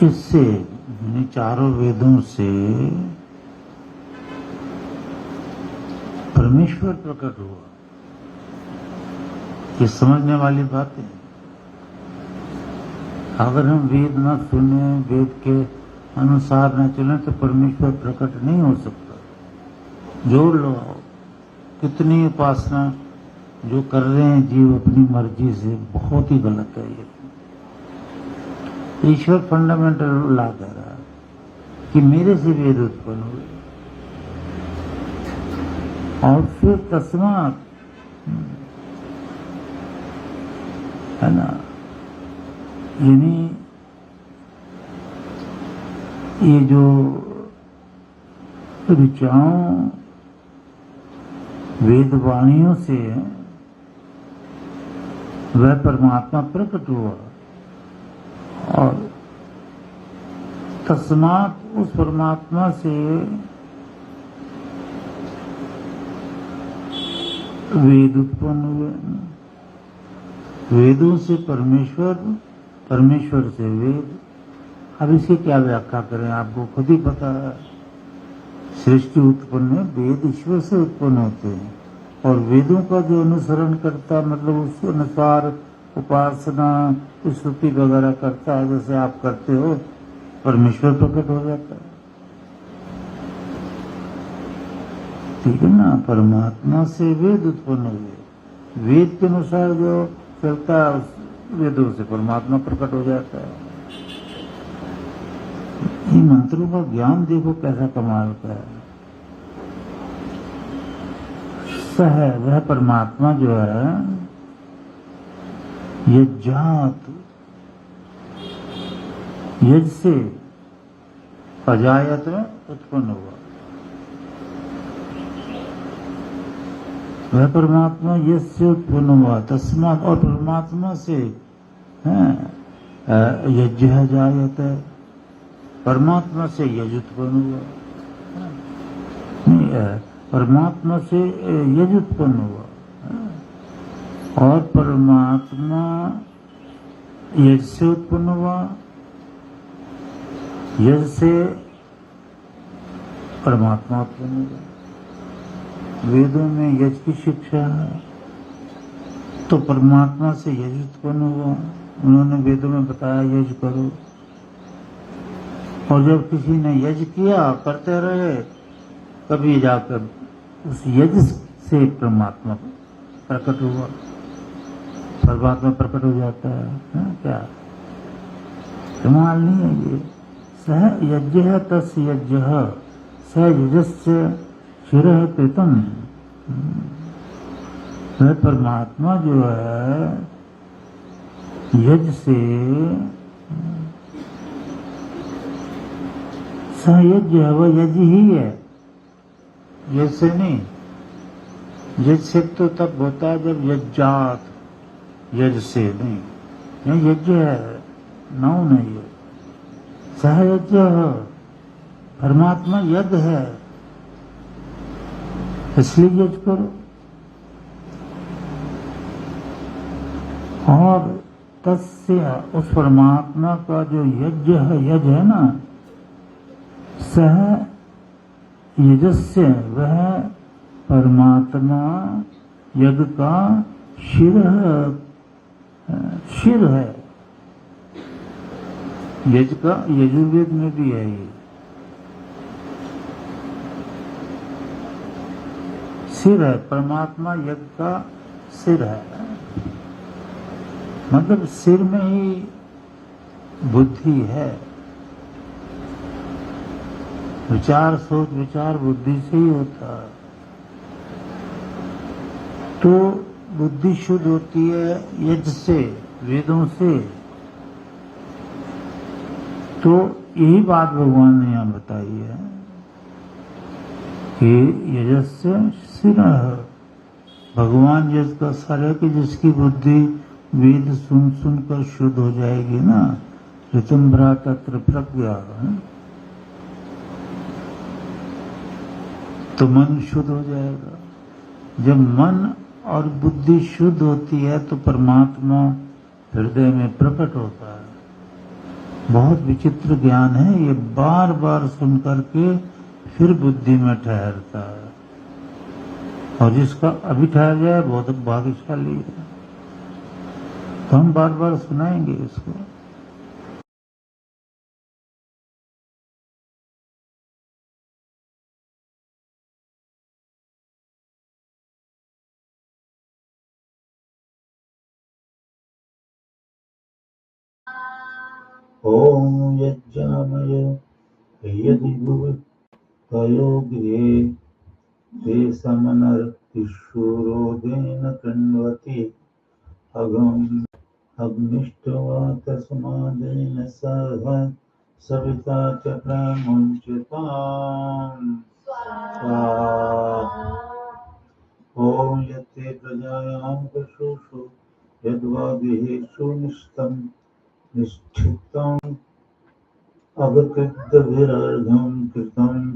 इससे चारों वेदों से परमेश्वर प्रकट हुआ। ये समझने वाली बात है। अगर हम वेद न सुने, वेद के अनुसार न चलें तो परमेश्वर प्रकट नहीं हो सकता। जोड़ लो, कितनी उपासना जो कर रहे हैं जीव अपनी मर्जी से, बहुत ही गलत है ये। ईश्वर फंडामेंटल ला कह रहा है कि मेरे से वेद उत्पन्न हुए, और फिर तस्मात, है ना, यानी ये जो ऋचाओं वेदवाणियों से वह परमात्मा प्रकट हुआ, और तस्मात उस परमात्मा से वेद उत्पन्न हुए। वेदों से परमेश्वर, परमेश्वर से वेद। अब इसकी क्या व्याख्या करें, आपको खुद ही पता है। सृष्टि उत्पन्न है, वेद ईश्वर से उत्पन्न होते हैं, और वेदों का जो अनुसरण करता, मतलब उस अनुसार उपासना स्तुति वगैरह करता है, जैसे आप करते हो, परमेश्वर प्रकट हो जाता है। ठीक है ना, परमात्मा से वेद उत्पन्न हुए, वेद के अनुसार जो चलता है उस वेदों से परमात्मा प्रकट हो जाता है। इन मंत्रों का ज्ञान देखो कैसा कमाल का है। सह, वह परमात्मा जो है, यज्जात, यज से अजायत उत्पन्न हुआ। वह परमात्मा यज से उत्पन्न हुआ, तस्मात्, और परमात्मा से यज्ञ जायत, परमात्मा से यज उत्पन्न हुआ। नहीं, परमात्मा से यज उत्पन्न हुआ, और परमात्मा यज से उत्पन्न हुआ, यज से परमात्मा उत्पन्न हुआ। वेदों में यज की शिक्षा है, तो परमात्मा से यज उत्पन्न हुआ। उन्होंने वेदों में बताया यज करो, और जब किसी ने यज किया, करते रहे, कभी जाकर उस यज से परमात्मा प्रकट हुआ, परमात्मा प्रकट हो जाता है। क्या कमाल नहीं है ये। सह यज्ञ तस् यज्ञ स यजस्य शिरः कृतम्। वह परमात्मा जो है यज्ञ से सहयज्ञ है, वह यज्ञ ही है, यज्ञ से नहीं। यज्ञ से तो तब होता है जब यज्ञात, यज्ञ से नहीं। यह यज्ञ है, नौ नहीं है, सहयज्ञ है, परमात्मा यज्ञ है, इसलिए यज्ञ करो। और तस्य, उस परमात्मा का जो यज्ञ है ना, सह यजस्य, वह परमात्मा यज्ञ का शिर है। यज्ञ का यजुर्वेद में भी है ये, सिर है, परमात्मा यज्ञ का सिर है। मतलब सिर में ही बुद्धि है, विचार सोच विचार बुद्धि से ही होता है। तो बुद्धि शुद्ध होती है यज्ञ से, वेदों से। तो यही बात भगवान ने यहाँ बताई है कि यजस्य सिर है, भगवान यज्ञ का सर है कि जिसकी बुद्धि वेद सुन सुन कर शुद्ध हो जाएगी ना, ऋतुम्भरा तत्र प्रज्ञा, तो मन शुद्ध हो जाएगा। जब मन और बुद्धि शुद्ध होती है तो परमात्मा हृदय में प्रकट होता है। बहुत विचित्र ज्ञान है ये, बार बार सुन करके फिर बुद्धि में ठहरता है, और जिसका अभी ठहर जाए बहुत भाग्यशाली है। तो हम बार बार सुनाएंगे इसको। ओम यज्ञामय यदि भुवि तयो गृहे ते समनर्तिशूरोदेन कृण्वति अग्निष्टवा तस्मादेन सह सविता च प्रमुञ्चताम्। ओम यत्ते प्रजायां पशुषु यद्वा गृहेषु निष्ठितम् अवकृतभिरर्घं कृतम्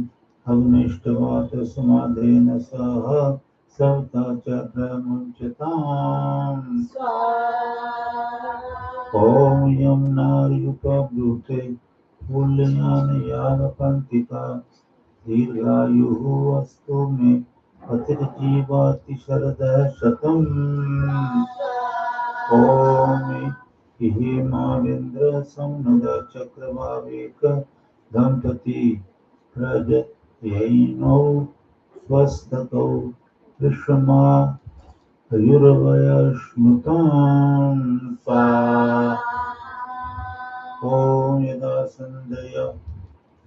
अग्निष्टवा तस्मादेन सह सविता च प्रमुञ्चताम्। ॐ यं नार्युपब्रूते पुल्यान यावपन्थिका दीर्घायुः अस्तु मे अतिर्जीवाति शरदः शतम्। ॐ हेमावेन्द्र संनद चक्रवावेक दंपति प्रजयैनौ स्वस्तकौ विश्वमा युर्वयस्मृताम्। ॐ यदा सन्ध्यया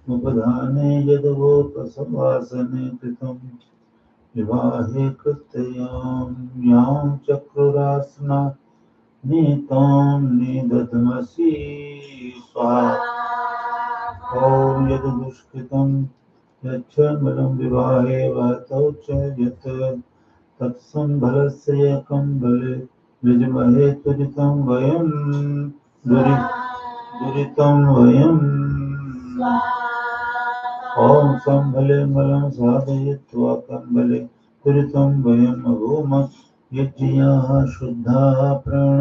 उपधाने यदवोपसवासने कृतं विवाहे कृत्यां यां चक्रुरासना नीतां निदध्मसि स्वाहा। ॐ यद् दुष्कृतं यच्छमलं विवाहे वहतौ च यत् तत्संभरस्य एकं बले विजमहे दुरितं वयम्। ॐ संभले मलं साधयित्वा कम्बले दुरितं वयम् अभूम यज्ञाः शुद्धाः प्राण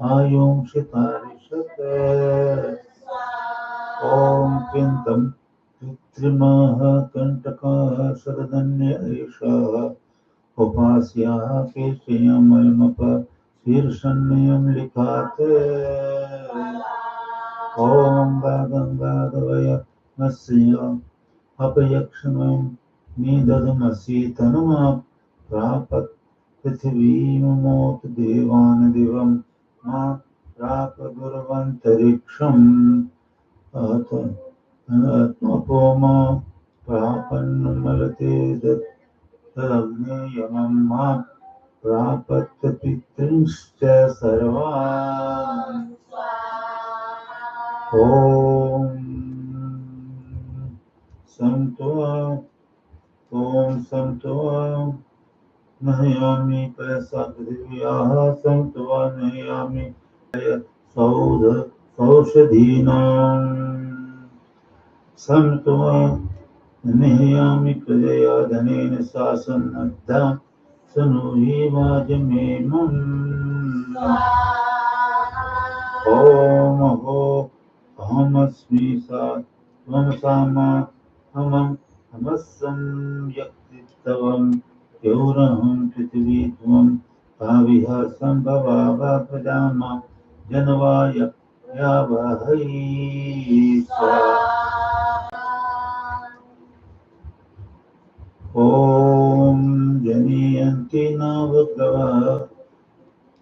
आयुंक्षितारिषत्। ॐ किन्तं कृत्रिमाः कण्टकाः शरदन्य एषाः उपास्याः केशयमयमप शीर्षन्यं लिखात्। ॐ गादवयमस्य अपयक्ष्मं निदधमसि तनुमा प्रापत् पृथिवीममोत देवान् दिवं मा प्राप दुर्वन्तरिक्षम् अतो मा प्रापन्नमलते तदग्नेयमं मा प्रापत्य पितृंश्च सर्वान् ॐ संत्वा ॐ संत्वा नहयामि पैसा पृथिव्याः संत्वा नहयामि सौषधीनाम् संत्वा नहयामि प्रजया धनेन शासनद्धा सनुहि वाजमेमम् ॐ हो अहमस्मि सा त्वं सामा अहमस्सं व्यक्तित्वम् योरहं पृथिवी त्वं भाविः सम्भवाव प्रजामा जनवाय यावहै ॐ जनीयन्ति नवग्रवः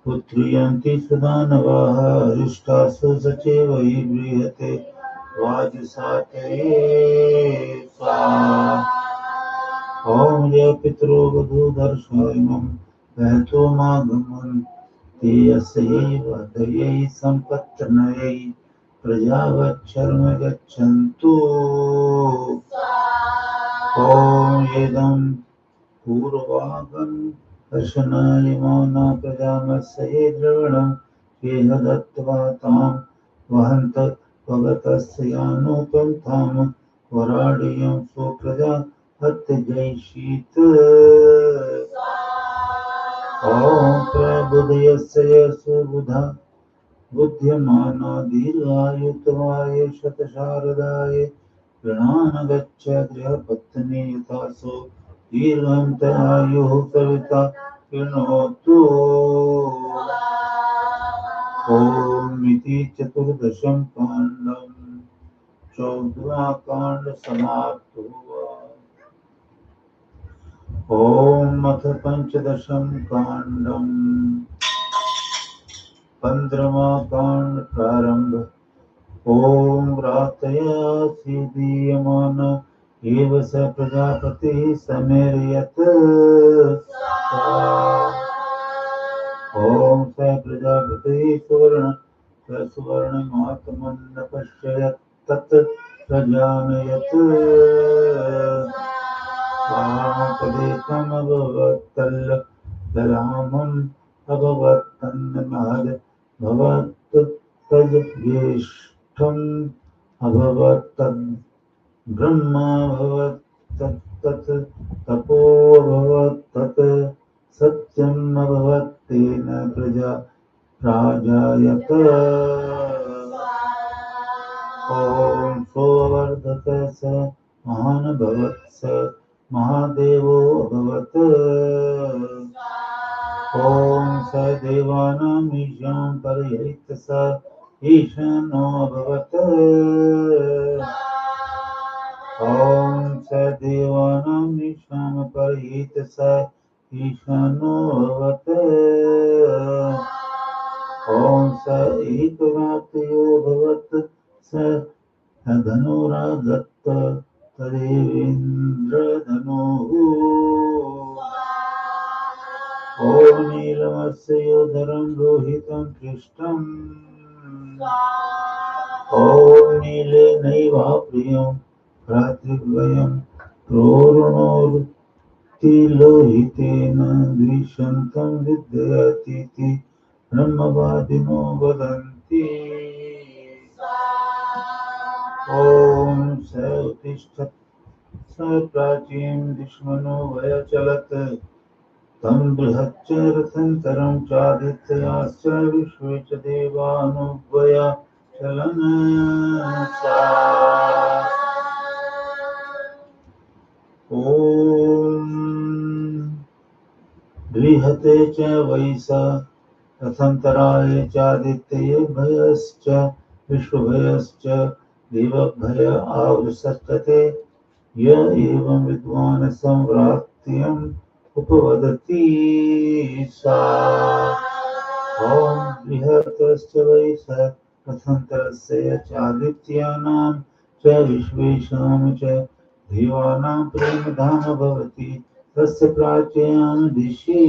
पुत्रियन्ति सुदानवाः हृष्टासु सचेवै बृहते वाजसातये ॐ जय पितरो वधूदर्शयनं वहतोमागमन् ते अस्यैव दयै सम्पत्तनयै प्रजावच्छर्म गच्छन्तु ॐ येदं पूर्वागन् दर्शनाय मौना प्रजामस्य ये द्रविणं येह दत्त्वा तां वहन्त भगतस्य यानुपन्थां वराडियं सुप्रजा हत्यजयिषीत् ॐ प्रबुधयस्य सुबुधा बुद्ध्यमाना दीर्घायुत्वाय शतशारदाय गृणान् गच्छ गृहपत्नी यथासो दीर्घं तयायुः सविता कृणोतु ॐ इति चतुर्दशं काण्डं 14वां काण्ड समाप्तो ॐ अथ पञ्चदशं काण्डं 15वां काण्ड प्रारम्भ ॐ व्रातया दीयमान एव स प्रजापतिः समेरयत् ॐ स प्रजापतिः सुवर्णमात्मन्न पश्यत् तत् प्रजानयत् तदेकमभवत् तल्लरामम् अभवत् तन्महद् भवत् तज्ज्येष्ठम् अभवत् तद् ब्रह्मा भवत् तत् तपोऽभवत् तत् सत्यम् अभवत् तेन प्रजा प्राजायत ॐ सोऽवर्धत स महान् भवत् स महादेवो अभवत् ॐ स देवानाम् ईशां परयित स ईशानो अभवत् ॐ स देवानाम् ईशां परयित स ईशानो अभवत् ॐ स एकव्याप्तयो भवत् स धनुराधत्त तदेवेन्द्रधनुः ॐ नीलमस्य योधरं लोहितं कृष्णम् ॐ नीलेनैवाप्रियं भ्रातृद्वयं प्रोरुणोर्तिलोहितेन द्विषन्तं विद्यतीति ब्रह्मवादिनो वदन्ति ॐ स उत्तिष्ठत् स प्राचीं दुष्मनो वयचलत् तं बृहच्च रथन्तरं चादित्याश्च विश्वे च देवानुव्वया चलन् ॐ बृहते च वैस रथन्तराय चादित्येभ्यश्च विश्वभयश्च देवभय आवृषस्ते य एवं विद्वान् संव्रात्यम् उपवदति सा ॐ बृहतश्च वै स रथन्तरस्य चादित्यानां च विश्वेषां च देवानां प्रेमधाम भवति तस्य प्राच्यां दिशि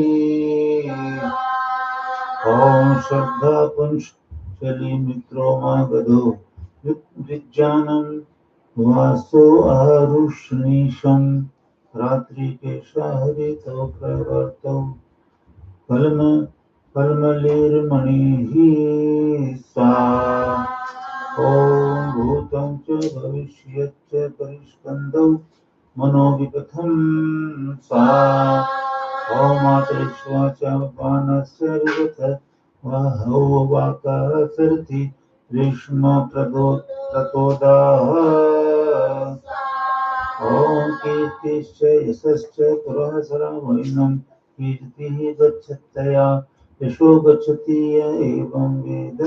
ॐ श्रद्धा पुंशली मित्रो मागधो विज्ञानं वासो आरुष्णीशं रात्रिकेशाहरितो प्रवर्तौ कलम कलमलेर्मणिः सा ॐ भूतं च भविष्यच्च परिष्कन्दौ मनोविपथं सा ॐ मातरिश्वा च पानस्य विगत वाहौ वाकः सरति रेष्म प्रतोदाः ॐ कीर्तिश्च यशश्च पुरःसरा वैनं कीर्तिः गच्छत्तया यशो गच्छति य एवं वेद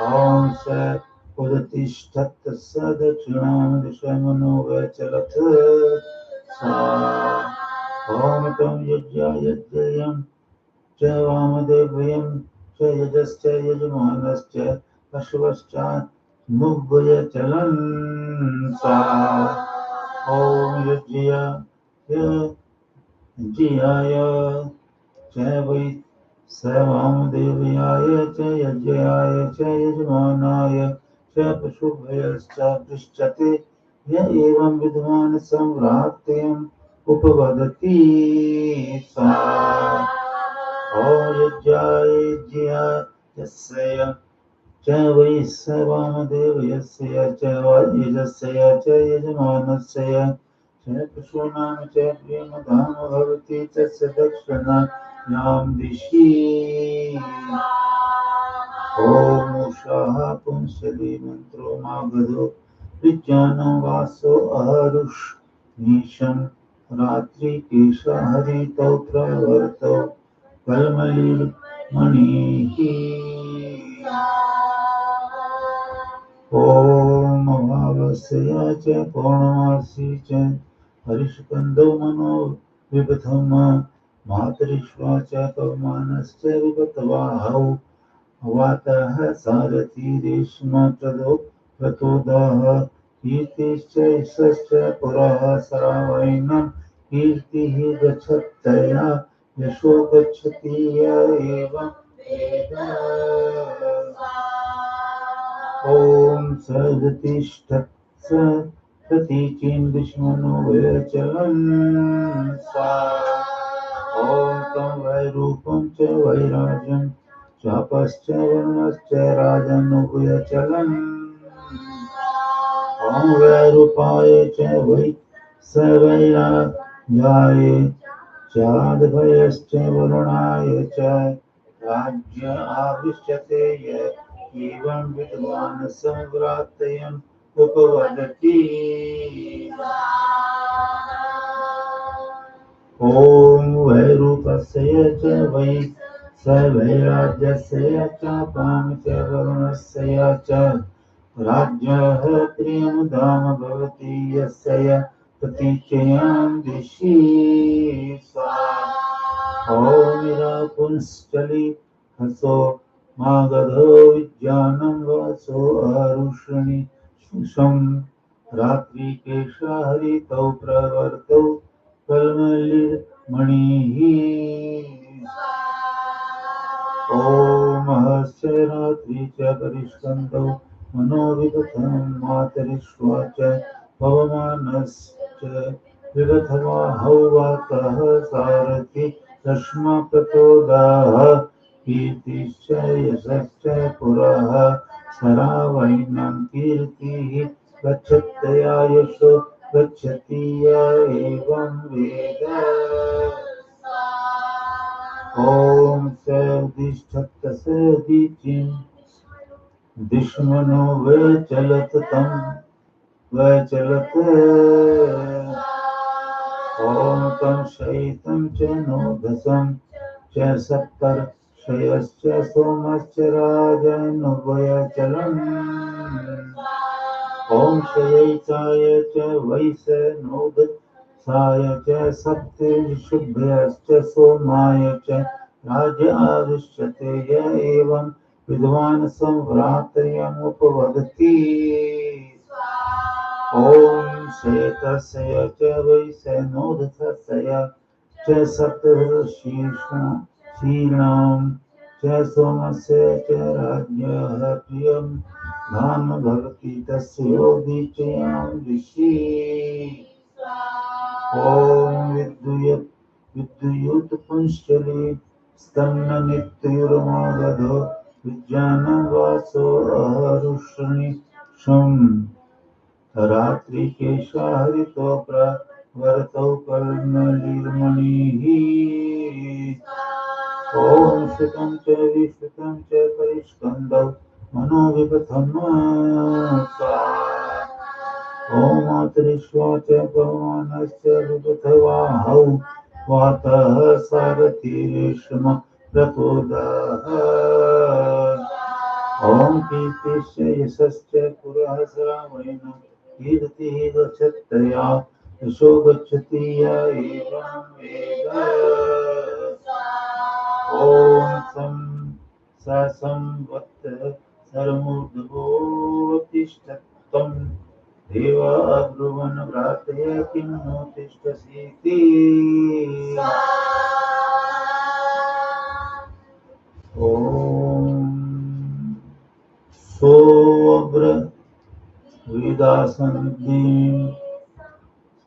ॐ स उदतिष्ठत् स दक्षिणां दिशमनो वैचलत् सा ॐ तं यज्ञयं च वामदेव्यं च यजश्च यजमानश्च अश्वश्चान्मुग्भयचलन् सा ॐ यज्ञाय च वै स वामदेव्याय च यज्ञाय च यजमानाय च पशुभयश्च पृच्छते य एवं विद्वान् सम्भ्रात्यम् उपवदति सा ॐ यज्ञाय च वै स वामदेवयस्य च यजस्य च यजमानस्य च पशूनां च प्रेमधाम भवति तस्य दक्षिणायां दिशि ॐ उषः पुंसली मन्त्रो मागधो विज्ञानं वासो अहरुष्णीशं रात्रिकेशाहरितौ प्रवर्तौ कलमलिर्मणिः ॐ अमावास्या च पौर्णमासी च हरिष्कन्दो मनो विपथम मातरिश्वा च पवमानश्च विपतवाहौ वातः सारथी रेष्म प्रतोदः कीर्तिश्च यशश्च पुरः सरावैनं कीर्तिः गच्छत्तया यशो गच्छति य एवं वेद ॐ स उदतिष्ठत् स प्रतीचीं दुश्मनो वैचलन् सा ॐ तं वैरूपं च वैराजं चापश्च वर्णश्च राजनुभयचलन् ॐ वैरूपाय च वै स वैराजाय चाद्भयश्च वरुणाय च राज्य आविश्यते य एवं विद्वान् सम्भ्रातयम् उपवदति ॐ वैरूपस्य च वै स वैराज्यस्य चापां च वरुणस्य च राज्यः प्रियं धाम भवति यस्य प्रतीचयां दिशि सा ॐ निरापुंश्चलि हसो मागधो विज्ञानं वासो आरुषणि शुशं रात्रिकेशाहरितौ प्रवर्तौ कलमलिर्मणिः ॐ महस्य रात्रि च परिष्कन्दौ मनोविगतं मातरिश्वा च पवमानश्च विगतवाहौ वातः सारथि रश्म प्रतोदाः कीर्तिश्च यशश्च पुरः सरावैनं कीर्तिः गच्छत्तया यशो गच्छति य एवं वेद ॐ स उदिष्ठत् स दीचिं दुश्मनो वैचलत् तं वैचलत् ॐ तं शयितं च नोधसं च सप्तर्षयश्च सोमश्च राजनुभयचलन् ॐ शयिताय च वै स नोधसाय च सप्तऋषिभ्यश्च सोमाय च राज्य आविश्यते य एवं विद्वान् सम्भ्रातयम् उपवदति ॐ श्वेतस्य च वैशनोदथस्य च सप्तर्षीणां च सोमस्य च राज्ञः प्रियं धाम भवति तस्य योगीचयां ऋषि ॐ विद्युत्पुंश्चले स्तम्ननित्युर्मागधो विज्ञानवासो अहरुषणिषम् रात्रिकेशा हरितो प्रवरतौ कर्णलीर्मणिः ॐ श्रुतं च विश्रुतं च परिष्कन्दौ मनोविपथम् ॐ मातरिश्वा च पवनश्च विपथवाहौ वातः सारथिरेष्म प्रतोदः ॐ कीर्तिश्च यशश्च पुरः श्रावणेन कीर्तिः गच्छत्तया यशो गच्छति य एवं वेद ॐ संवत्सरमूर्धवोत्तिष्ठत्वं देव अब्रुवन् भ्रातय किं नो तिष्ठसीति ॐ सोऽब्र वेदासन्धिं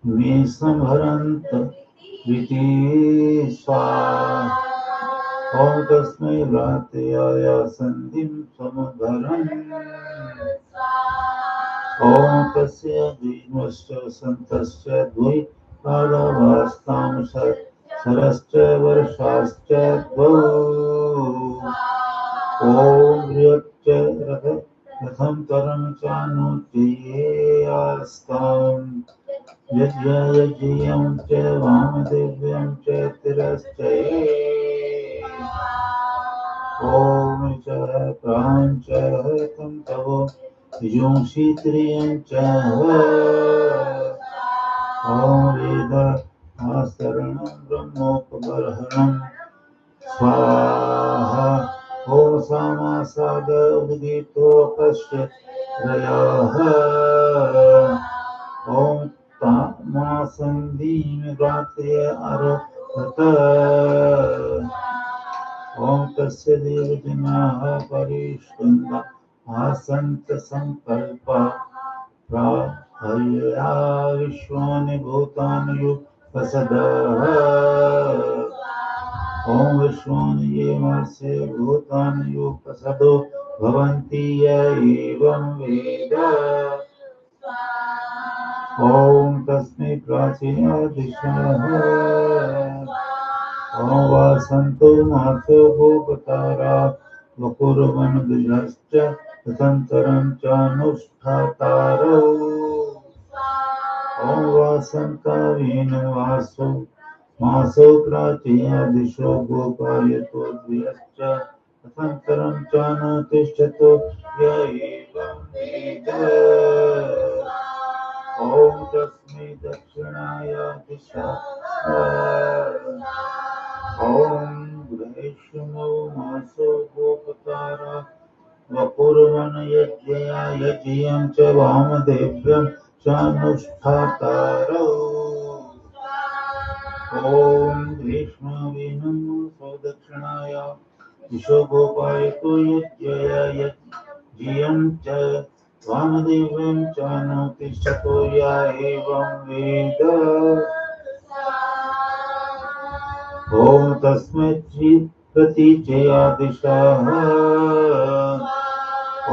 मे संहरन्त इति स्वाहा ॐ तस्मै भ्रातयाय सन्धिं समभरन् ॐ तस्य द्विमश्च सन्तश्च द्वै पादवास्तां सरश्च वर्षाश्च द्वौ ॐ बृहच्च रथं तरं चानुज्जयेयास्तां यज्ञयज्ञं च वामदेव्यं च तिरश्चये ॐ च प्राञ्च तं तव योंषित्रियं च ॐ वेद आसरणं ब्रह्मोपबर्हणं स्वाहा ॐ सामासाद उद्गीतोऽपश्य रयः ॐ तामासन्दीं भ्रातय अरोहत ॐ तस्य देवजनाः परिष्वन्दा आसन्त संकल्पा प्राहल्या विश्वानि भूतानि युपसदः ॐ विश्वानि येमस्य भूतानि युपसदो भवन्ति य एवं वेद ॐ तस्मै प्राचीनदिशः ॐ वासन्तो मासो भूपतारा वपुर्वन् द्विजश्च तदन्तरं चानुष्ठातारौ ॐ वासन्तावेन वासो मासो प्राचीया दिशो गोपायतो द्विजश्च तदन्तरं चानुतिष्ठतो य एवं वेद ॐ तस्मै दक्षिणाय दिशा ॐ ग्रहेष्मो मासो गोपतारा वपुर्वन् यज्ञया यज्ञं च वामदेव्यं चानुष्ठातारौ ॐ ग्रीष्मवीनं दक्षिणाय दिशो गोपायतो यज्ञया यज्ञं च वामदेव्यं चानुतिष्ठतो य एवं वेद ॐ तस्मै प्रतीचया दिशः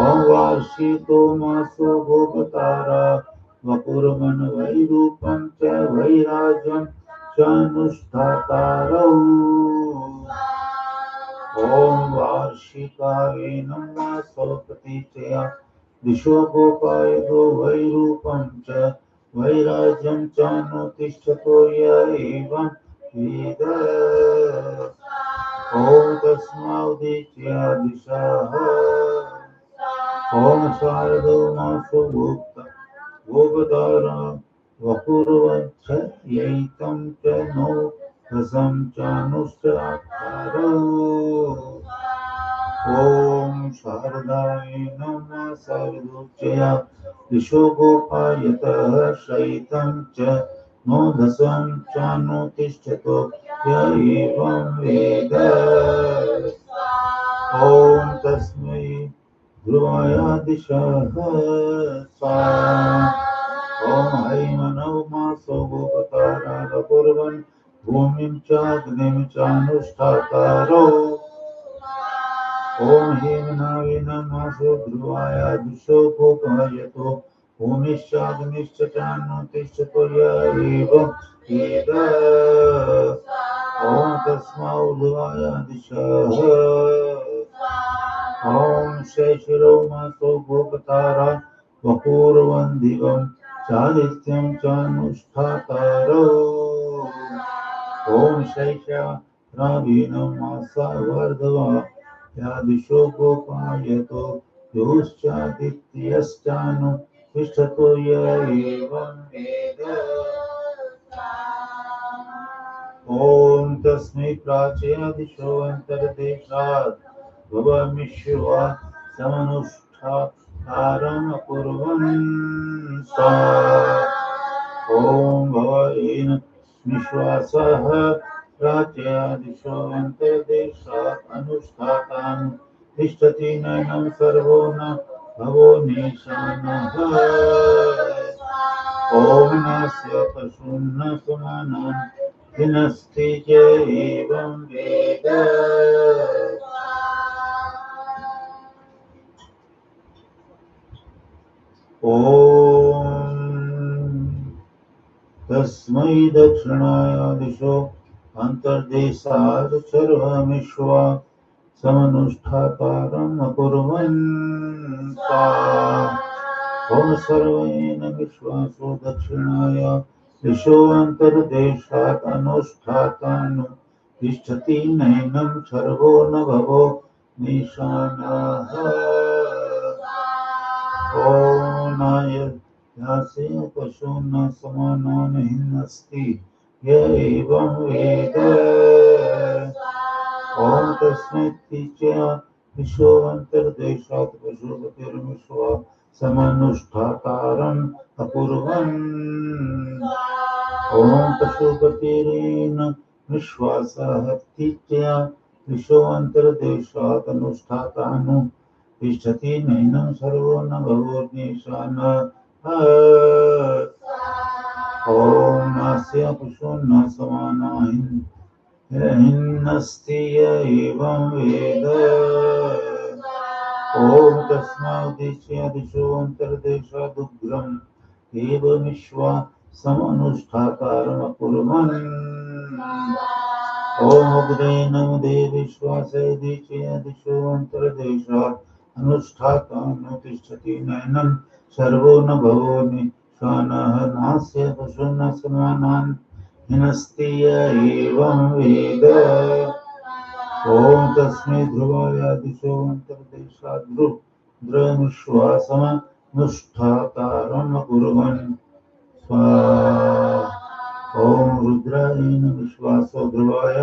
ॐ वार्षिको मासो भोगतारा वपुर्वन् वैरूपं च वैराज्यं चानुष्ठातारौ ॐ वार्षिकावेनं मासो प्रतीचया दिशो गोपायतो वैरूपं च वैराज्यं चानुतिष्ठतो य एवं वेद ॐ तस्मादीत्या दिशः ॐ शारदो मासो भोगतारा वपुर्वच्छ यैतं च नो रसं चानुष्ठातारौ ॐ शारदाय नमः शारदोच्चया दिशो गोपायतः शयितं च नोदसं चानुतिष्ठतो य एवं वेद ॐ तस्मै ध्रुवाय दिशः स्वाहा ॐ हैमनौ मासो गोपकारागकुर्वन् भूमिं चाग्निं चानुष्ठातारो ॐ हेमनावेन मासो ध्रुवाय दिशो गोपयतो भूमिश्चाग्निश्च चानुतिष्ठतो य एवं वेद ॐ तस्मै ध्रुवाय दिशः ॐ शैशिरो मासो गोपतारा वपूर्वन् दिवं चादित्यं चानुष्ठातारो ॐ शैशरावीनं मासा वर्धवा या दिशो गोपायतो योश्चादित्यश्चानु तिष्ठतो य एवं वेद ॐ तस्मै प्राच्य दिशो अन्तर्देशात् भवमिष्युवा समनुष्ठातारम् अकुर्वन् ॐ भवेन निःश्वासः प्राच्यादिशो अन्तर्देशात् अनुष्ठातान् तिष्ठति नैनं सर्वो न भवो निशानः ॐ नास्य पशून्न समानान् हिनस्ति च एवं वेद ॐ तस्मै दक्षिणाय दिशो अन्तर्देशात् सर्वमिश्वा समनुष्ठातारम् अकुर्वन् ॐ सर्वेण विश्वासो दक्षिणाय दिशो अन्तर्देशात् अनुष्ठातानु तिष्ठति नैनं सर्वो न भवो निशानः ॐ नाय यासे पशो न समानान् हिनस्ति य एवं वेद ॐ तस्मै तीच्या विश्वो अन्तर्देशात् पशुपतिर्विश्वा समनुष्ठातारम् अकुर्वन् ॐ पशुपतिरेण विश्वासः तीच्या विश्वो अन्तर्देशात् अनुष्ठातानु तिष्ठति नैनं सर्वो न भवो निशानः ॐ नास्य पशो न समाना हिन्नस्ति य एवं वेद ॐ तस्मादिश्य दिशो अन्तर्देशादुग्रम् एवमिश्वा समनुष्ठातारमकुर्वन् ॐ उग्रेण मुदे विश्वासैदिच्य दिशो अन्तर्देशात् अनुष्ठातानु तिष्ठति नैनं सर्वो न भवो निशानः नास्य पशो न समानान् हिनस्ति य एवं वेद ॐ तस्मै ध्रुवाय दिशो अन्तर्देशात् रुद्रमिश्वासमनुष्ठातारम् अकुर्वन् स्वाहा ॐ रुद्रायेण विश्वासो ध्रुवाय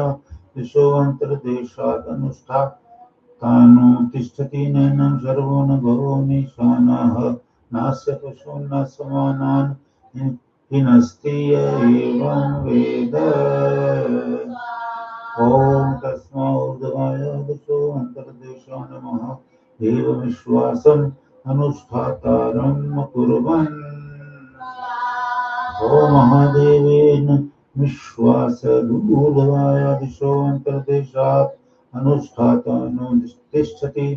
दिशो अन्तर्देशात् अनुष्ठातानु तिष्ठति नैनं सर्वो न भवो निशानः नास्य पशो न समानान् हिनस्ति य एवं वेद ॐ तस्मै ऊर्ध्वाय दिशो अन्तर्देशो नमः एवमिश्वासम् अनुष्ठातारम् अकुर्वन् ॐ महादेवेन विश्वास ऊर्ध्वाय दिशो अन्तर्देशात् अनुष्ठातानु तिष्ठति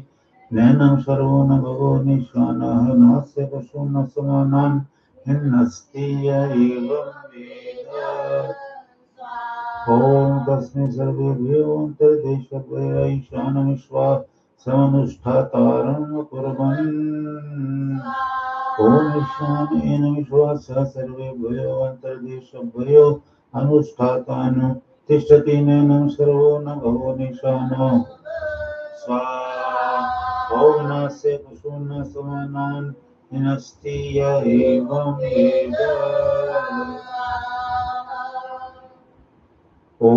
नैनं सर्वो न भवो निशानः नास्य पशो न समानान् हिन्नस्ति य एवं वेद ॐ तस्मै सर्वेभ्यो अन्तर्देशद्वय ईशानमिश्वा समनुष्ठातारम् अकुर्वन् ॐ ईशानेन विश्वासः सर्वेभ्यो अन्तर्देशभ्यो अनुष्ठातानु तिष्ठति नैनं सर्वो न भवो निशानो स्वाहा ॐ नास्य पशो न समानान् हिनस्ति य एवं वेद ॐ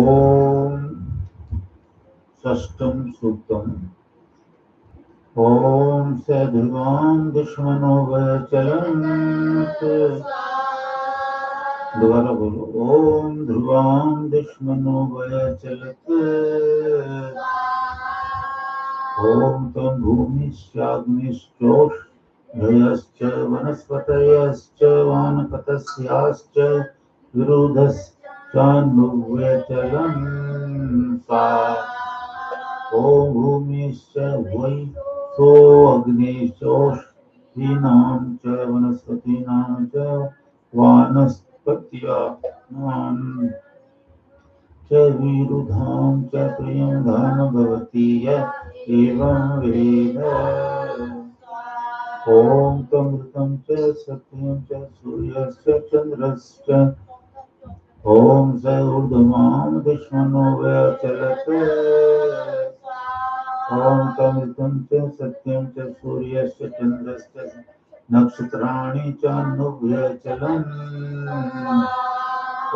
षष्ठं सूक्तम् ॐ सध्वां दुश्मनो वचलन्त दोबारा बोलो ॐ ध्रुवां दुश्मनो वचलत् ॐ त्वं भूमिश्चाग्निश्चोष्णयश्च वनस्पतयश्च वानपतस्याश्च विरुधश्चान्नुव्यचलन् सा ॐ भूमिश्च वै सो अग्निश्चोष्णीनां च वनस्पतीनां च वानस्पत्यानां च विरुधां च प्रियं धाम भवति य एवं वेद ॐ तमृतं च सत्यं च सूर्यश्च चन्द्रश्च ॐ स ऊर्ध्वमां दुश्मनो व्यचलत् ॐ तमृतं च सत्यं च सूर्यश्च चन्द्रश्च नक्षत्राणि चान्नुव्यचलन्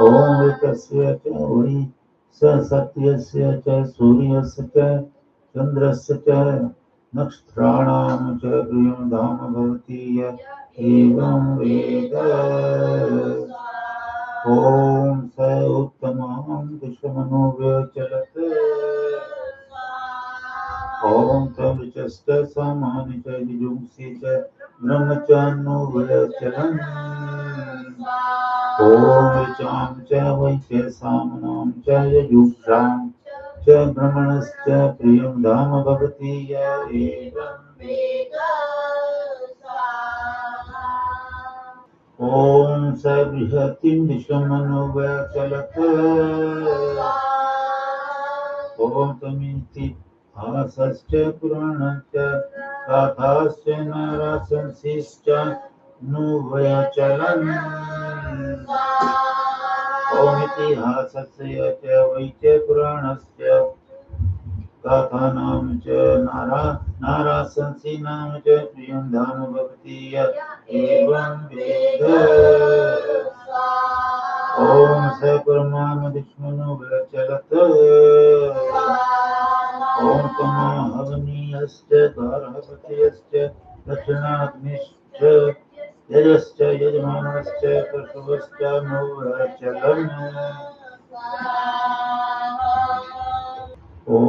ॐ ऋतस्य च वै स सत्यस्य च सूर्यस्य च चन्द्रस्य च नक्षत्राणां च प्रियं धाम भवति य एवं वेद ॐ स उत्तमां दिशमनो व्यचलत् ॐ तमृचश्च सामानि च युजुंसि च ब्रह्मचान्नुव्यचलन् ॐ ऋचां च वै च साम्नां च यजुषां च भ्रमणश्च प्रियं धाम भवति य एवं वेद ॐ स बृहतीं दिशमनुव्यचलत् ॐ तमिति हासश्च पुराणश्च गाथाश्च नरसंसिश्च नुव्यचलन् ॐ इतिहासस्य च वै च पुराणस्य गाथानां च नारासंसीनां च प्रियं धाम भवति य एवं वेद ॐ स परमां दुश्मनो व्यचलत् ॐ तमाहवनीयश्च गार्हपत्यश्च दक्षिणाग्निश्च यजश्च यजमानश्च पशवश्च नोव्यचलन् ॐ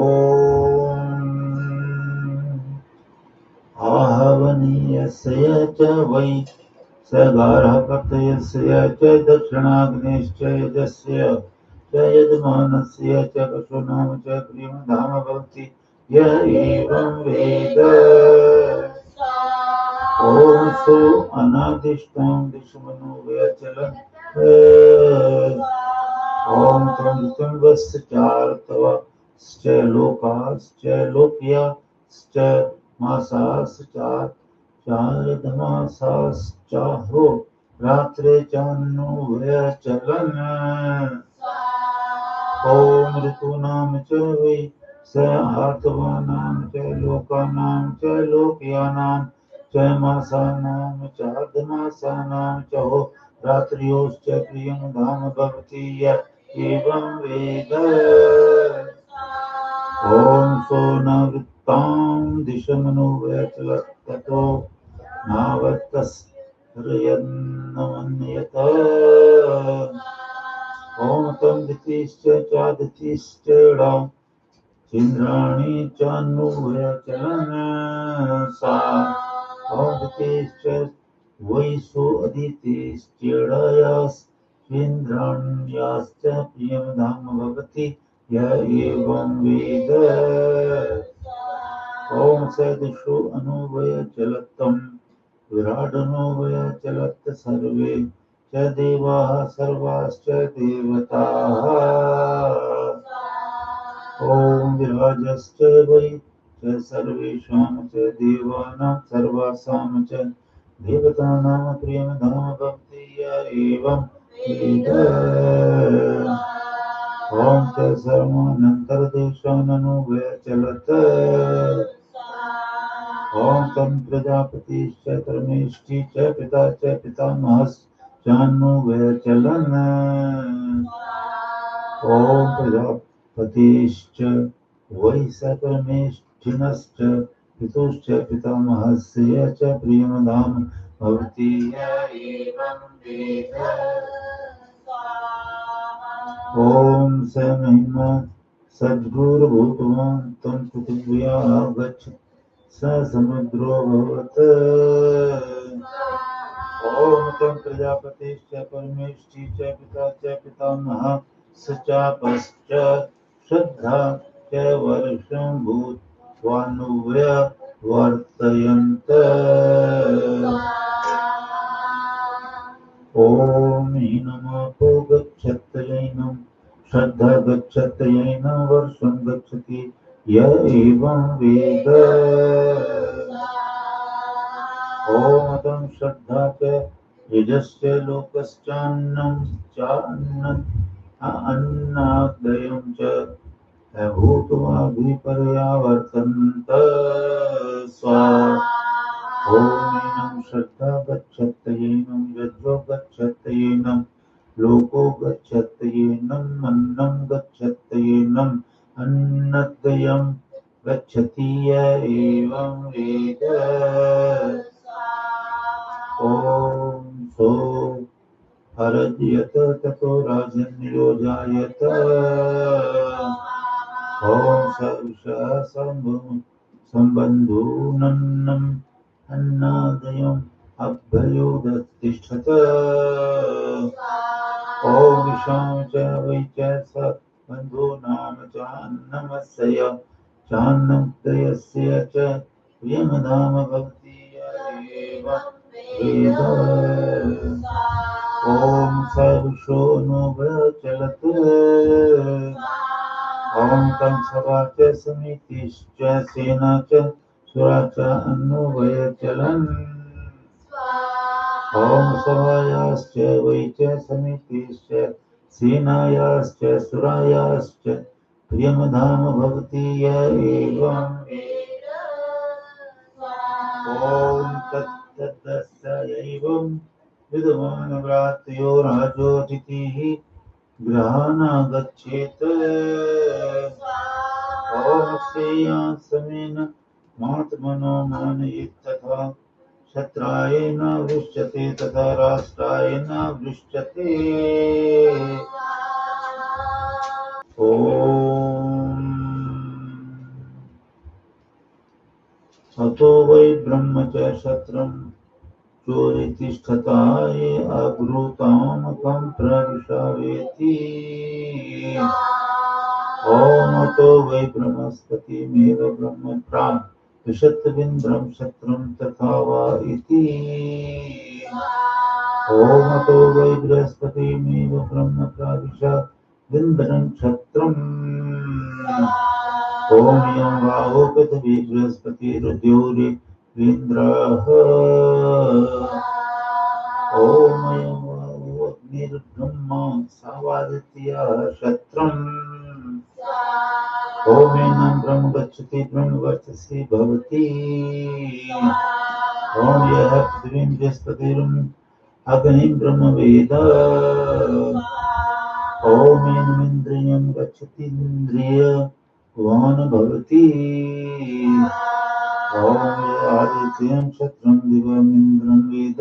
आहवनीयस्य च वै स गार्हपत्यस्य च दक्षिणाग्निश्च यजस्य च यजमानस्य च पशूनां च प्रियं धाम भवति य एवं वेद ॐ सो अनादिष्टां दिशमनो व्यचलन् ॐ त्वं वश्चार्तवश्च लोकाश्च लोक्याश्च मासाश्चार्धमासाश्चाहो रात्रे चान्नुव्यचलन् ॐ ऋतूनां च वै स आर्तवानां च लोकानां च लोकयानां च मासानां चार्धमासानां च हो रात्र्योश्च प्रियं धाम भवति य एवं वेद ॐ सोनवृत्तां दिशमनो व्यचलत् ततो नावत्तस्रयन्नमन्यत ॐ तं दितिश्च चादितिश्चेडां चन्द्राणि चान्नुव्यचलन् सा ॐ दितिश्च वै सो अदितिश्चेडायाश्चेन्द्राण्याश्च प्रियं धाम भवति य एवं वेद ॐ स दिशो अनुव्यचलत्तं विराडनुव्यचलत् सर्वे च देवाः सर्वाश्च देवताः ॐ विराजश्च वै च सर्वेषां च देवानां सर्वासां च देवतानां प्रियं धाम भवति य एवं वेद ॐ च सर्वानन्तरदेशाननुव्यचलत् ॐ तं प्रजापतिश्च परमेष्टि च पिता च पितामहश्चान्नुव्यचलन् ॐ प्रजापतिश्च वै स परमेष्ठिनश्च पितुश्च पितामहस्य च प्रियमधाम भवति य एवं वेद। ॐ स महिमा सद्गुरुर्भूतवान् तं पृथिव्या गच्छति स समुद्रो भवत्। ॐ तं प्रजापतिश्च परमेष्ठी च पिता च पितामहः स चापश्च श्रद्धा च वर्षं भूत्वानुव्यवर्तयन्त। ॐ हीनमापो गच्छत्ययनं श्रद्धा गच्छत्ययनं वर्षं गच्छति य एवं वेद। ॐ तं श्रद्धा च यजश्च लोकश्चान्नं अन्नादयं च भूत्वा विपर्यावर्तन्त स्वा। ॐ एनं श्रद्धा गच्छत्ययनं यज्ञो गच्छत्ययनं लोको गच्छत्ययनं अन्नं गच्छत्ययनं अन्नद्वयं गच्छति य एवं वेद। ॐ सो हरद्यत ततो राजन्योजायत। ॐ स उषः सम्बन्धूनन्नम् अन्नादयम् अभ्युदतिष्ठत। ॐ विषां च वै च स बन्धूनां चान्नमस्य चान्नदयस्य च प्रियमधाम भवति य एवं वेद। ॐ स विशो नो चलत्। ॐ तं सभा च समितिश्च सेना च सुरा च अन्नोभयचलन्। ॐ सभायाश्च वै च समितिश्च सेनायाश्च सुरायाश्च प्रियमधाम भवति य एवं वेद। ॐ तत्तदस्यैवं विद्वान् व्रात्यो राजोऽतिथिः गृहाणागच्छेत्। ॐ श्रेयांसमेन महात्मनो मानयेत् तथा क्षत्राय न वृष्यते तथा राष्ट्राय न वृष्यते। ॐ अतो वै ब्रह्म च क्षत्रं चोरितिष्ठता ये अब्रूतामकं प्रविशावेति। ॐ अतो वै ब्रह्मस्पतिमेव ब्रह्म विशत्विन्द्रं क्षत्रं तथा वा इति। ॐ अतो वै बृहस्पतिमेव ब्रह्म विन्द्रं क्षत्रम्। ॐ यं राहो पृथिवी बृहस्पतिरुद्योरिन्द्रः। ॐ यं वायो अग्निर्ब्रह्मा सावादित्याः क्षत्रम्। ॐ एनं ब्रह्म गच्छति ब्रह्म वर्चसि भवति। ॐ यः पृथिवीं बृहस्पतिम् अग्निं ब्रह्म वेद। ॐ एनमिन्द्रियं गच्छति इन्द्रियवान् भवति। ॐ यः आदित्यं क्षत्रं दिवमिन्द्रं वेद।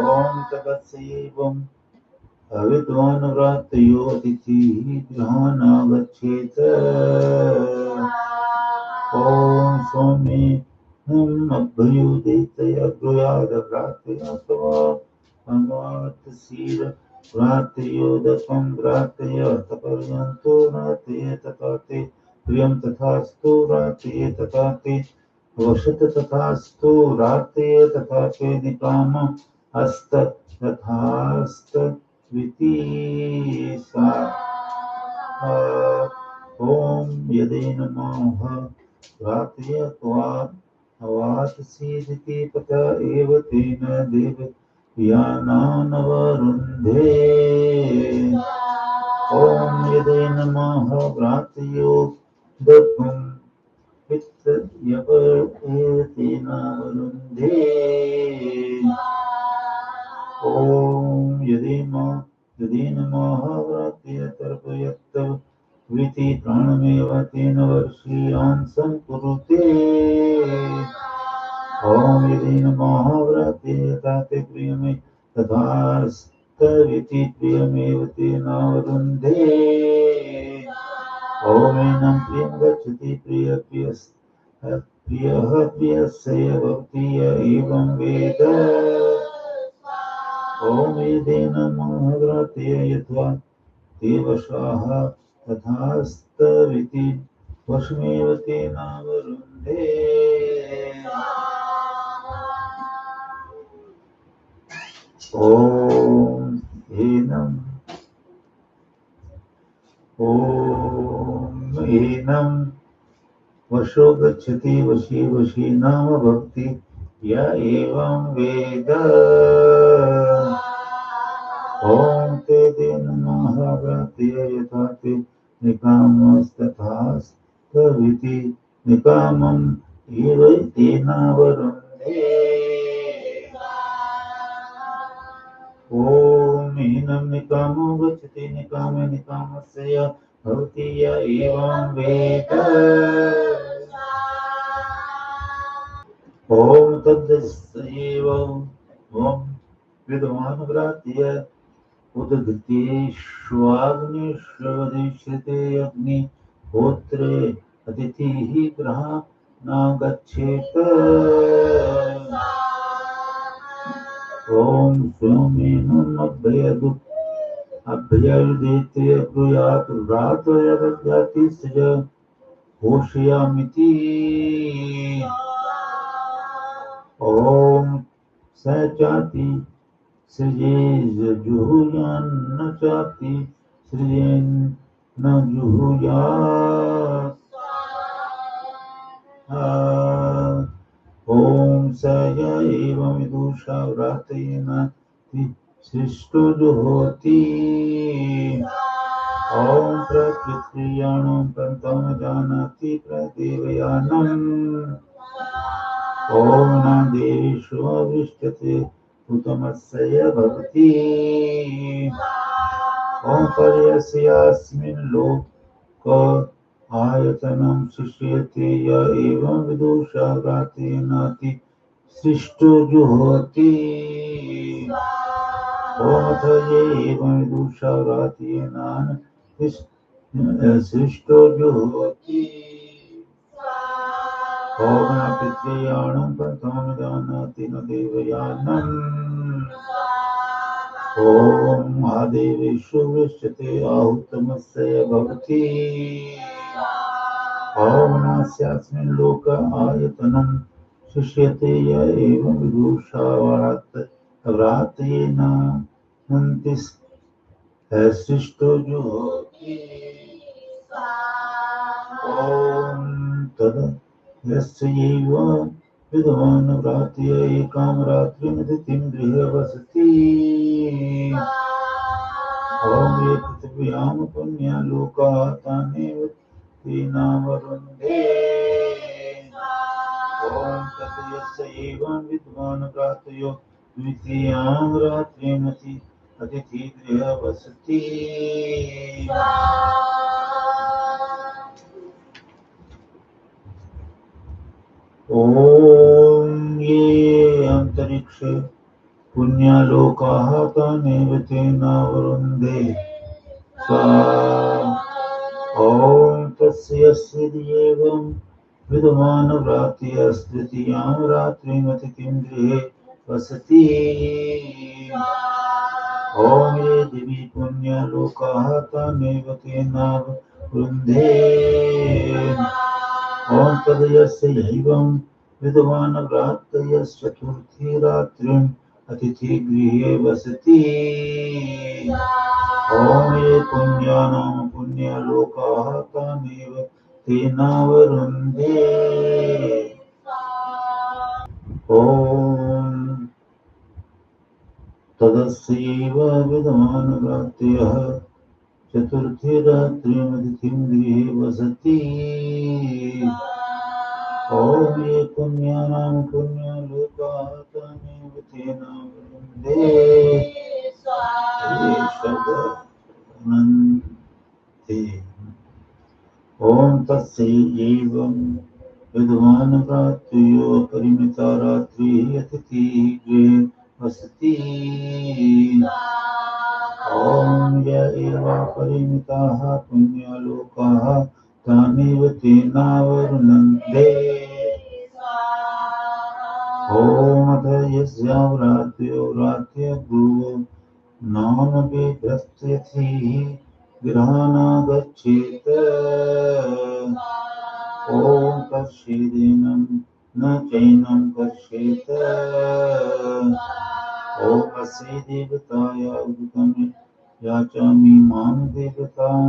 ॐ तपस्यैवं विद्वान् व्रातयो अतिथिः गृहाणागच्छेत्। ॐ सौम्यम् अभ्युदितय ब्रूयाद व्रातय अथवा भगवत्सीर व्रातयोदकं व्रातय तपर्यन्तो व्रातय तथा ते प्रियं तथास्तु व्रातय तथा ते वशत तथास्तु व्रातय तथा ते निकामम् अस्त तथास्तविति सा। ॐ यदेन माह व्रातय त्वावातसीदिति पत एव तेन देवयानानवरुन्धे। ॐ यदेन माह व्रातयो दत्तं पितृयव तेनावरुन्धे। ॐ यदेन माह व्रातय तर्पयत् विति प्राणमेव तेन वर्षीयान् संकुरुते ॐ यदि न महाव्रते ताते प्रियमे तथास्तविति प्रियमेव तेनावरुन्धे ॐ प्रियं गच्छति प्रियः प्रियस्य भवति य एवं वेद ॐ यदेन महाव्रते यद्वा देवशाः तथास्तविति वशमेव तेनावरुन्धे ॐ एनं वशो गच्छति वशी वशी नाम भक्ति य एवं वेद ॐ ते तेन महाव्रते यथा ते निकामस्तथास्तविति निकामम् एव तेनावरुन्धे ॐ हीनं निकामो गच्छति निकामे निकामस्य भवति य एवं वेद ॐ तद्दस्यैव ॐ विद्वानुव्रात्य उदधृतेष्वाग्निष्वदिश्यते अग्निहोत्रे अतिथिः गृहा न गच्छेत ॐ सोमेनम् अभ्ययुदेते ब्रूयात् व्रातयदज्ञाति सृज घोषयामिति ॐ स चाति सृजेजुहुयान्न चाति सृजेन् न जुहुयात् ॐ स य एवं विदुषा व्रातेन सृष्टो जुहोति ॐ प्रकृत्याणं प्रथम जानाति प्रदेवयानम् ॐ न देवेषु अविष्टते उत्तमस्य भवति ॐ पर्यस्यास्मिन् लोक आयतनं शिष्यते य एवं विदुषा व्रातेनाति सृष्टो जुहोति ॐ अथ ये एवं विदुषा व्रातेनान् सृष्टो जुहोति ॐ न पितृयाणं प्रथमं जानाति न देवयानम् ॐ आदेवेषु वृष्यते आहुतमस्य भवति ॐ नास्यास्मिन् लोक आयतनं शिष्यते य एवं विदुषा व्रातेन नन्ति सृष्टो जुहोति ॐ तद् यस्यैव विद्वान् व्रात्य एकां रात्रिमतिथिं गृहे वसति ॐ ये पृथिव्यां पुण्यलोकाः तानेव तेनावरुन्धे ॐ तत् यस्य एवं विद्वान् व्रातयो द्वितीयां रात्रिमति अतिथि गृहे वसति ॐ ये अंतरिक्षे पुण्यलोकाः तानेव तेनावरुन्धे ॐ तस्य एवं विद्वान् व्रात्यस्तृतीयां रात्रिमतिथिं गृहे वसति ॐ ये दिवि पुण्यलोकाः तानेव तेनावरुन्धे ॐ तदयस्यैवं विद्वान् व्रातयश्चतुर्थी रात्रिम् अतिथिगृहे वसति ॐ ये पुण्यानां पुण्यलोकाः तानेव तेनावरुन्धे ॐ तदस्यैव विद्वान् व्रातयः चतुर्थी रात्रिमतिथिं गृहे वसति ॐ ये पुण्यानां पुण्यलोकाः तानेव तेनावरुन्धे ये शब्दनन्ते एवं विद्वान् भ्रातृयो परिमिता रात्रिः अतिथिः गृहे वसति ॐ य एवापरिमिताः पुण्यलोकाः तानेव तेनावरुणन्ते ॐ अथ यस्याव्रात्यो भ्रुवो नामपि भ्रस्त्यथिः गृहाणागच्छेत् ॐ तत्सेदेनं न चैनं कर्षेत् ॐ अस्य देवताया उदितं याचामि मां देवतां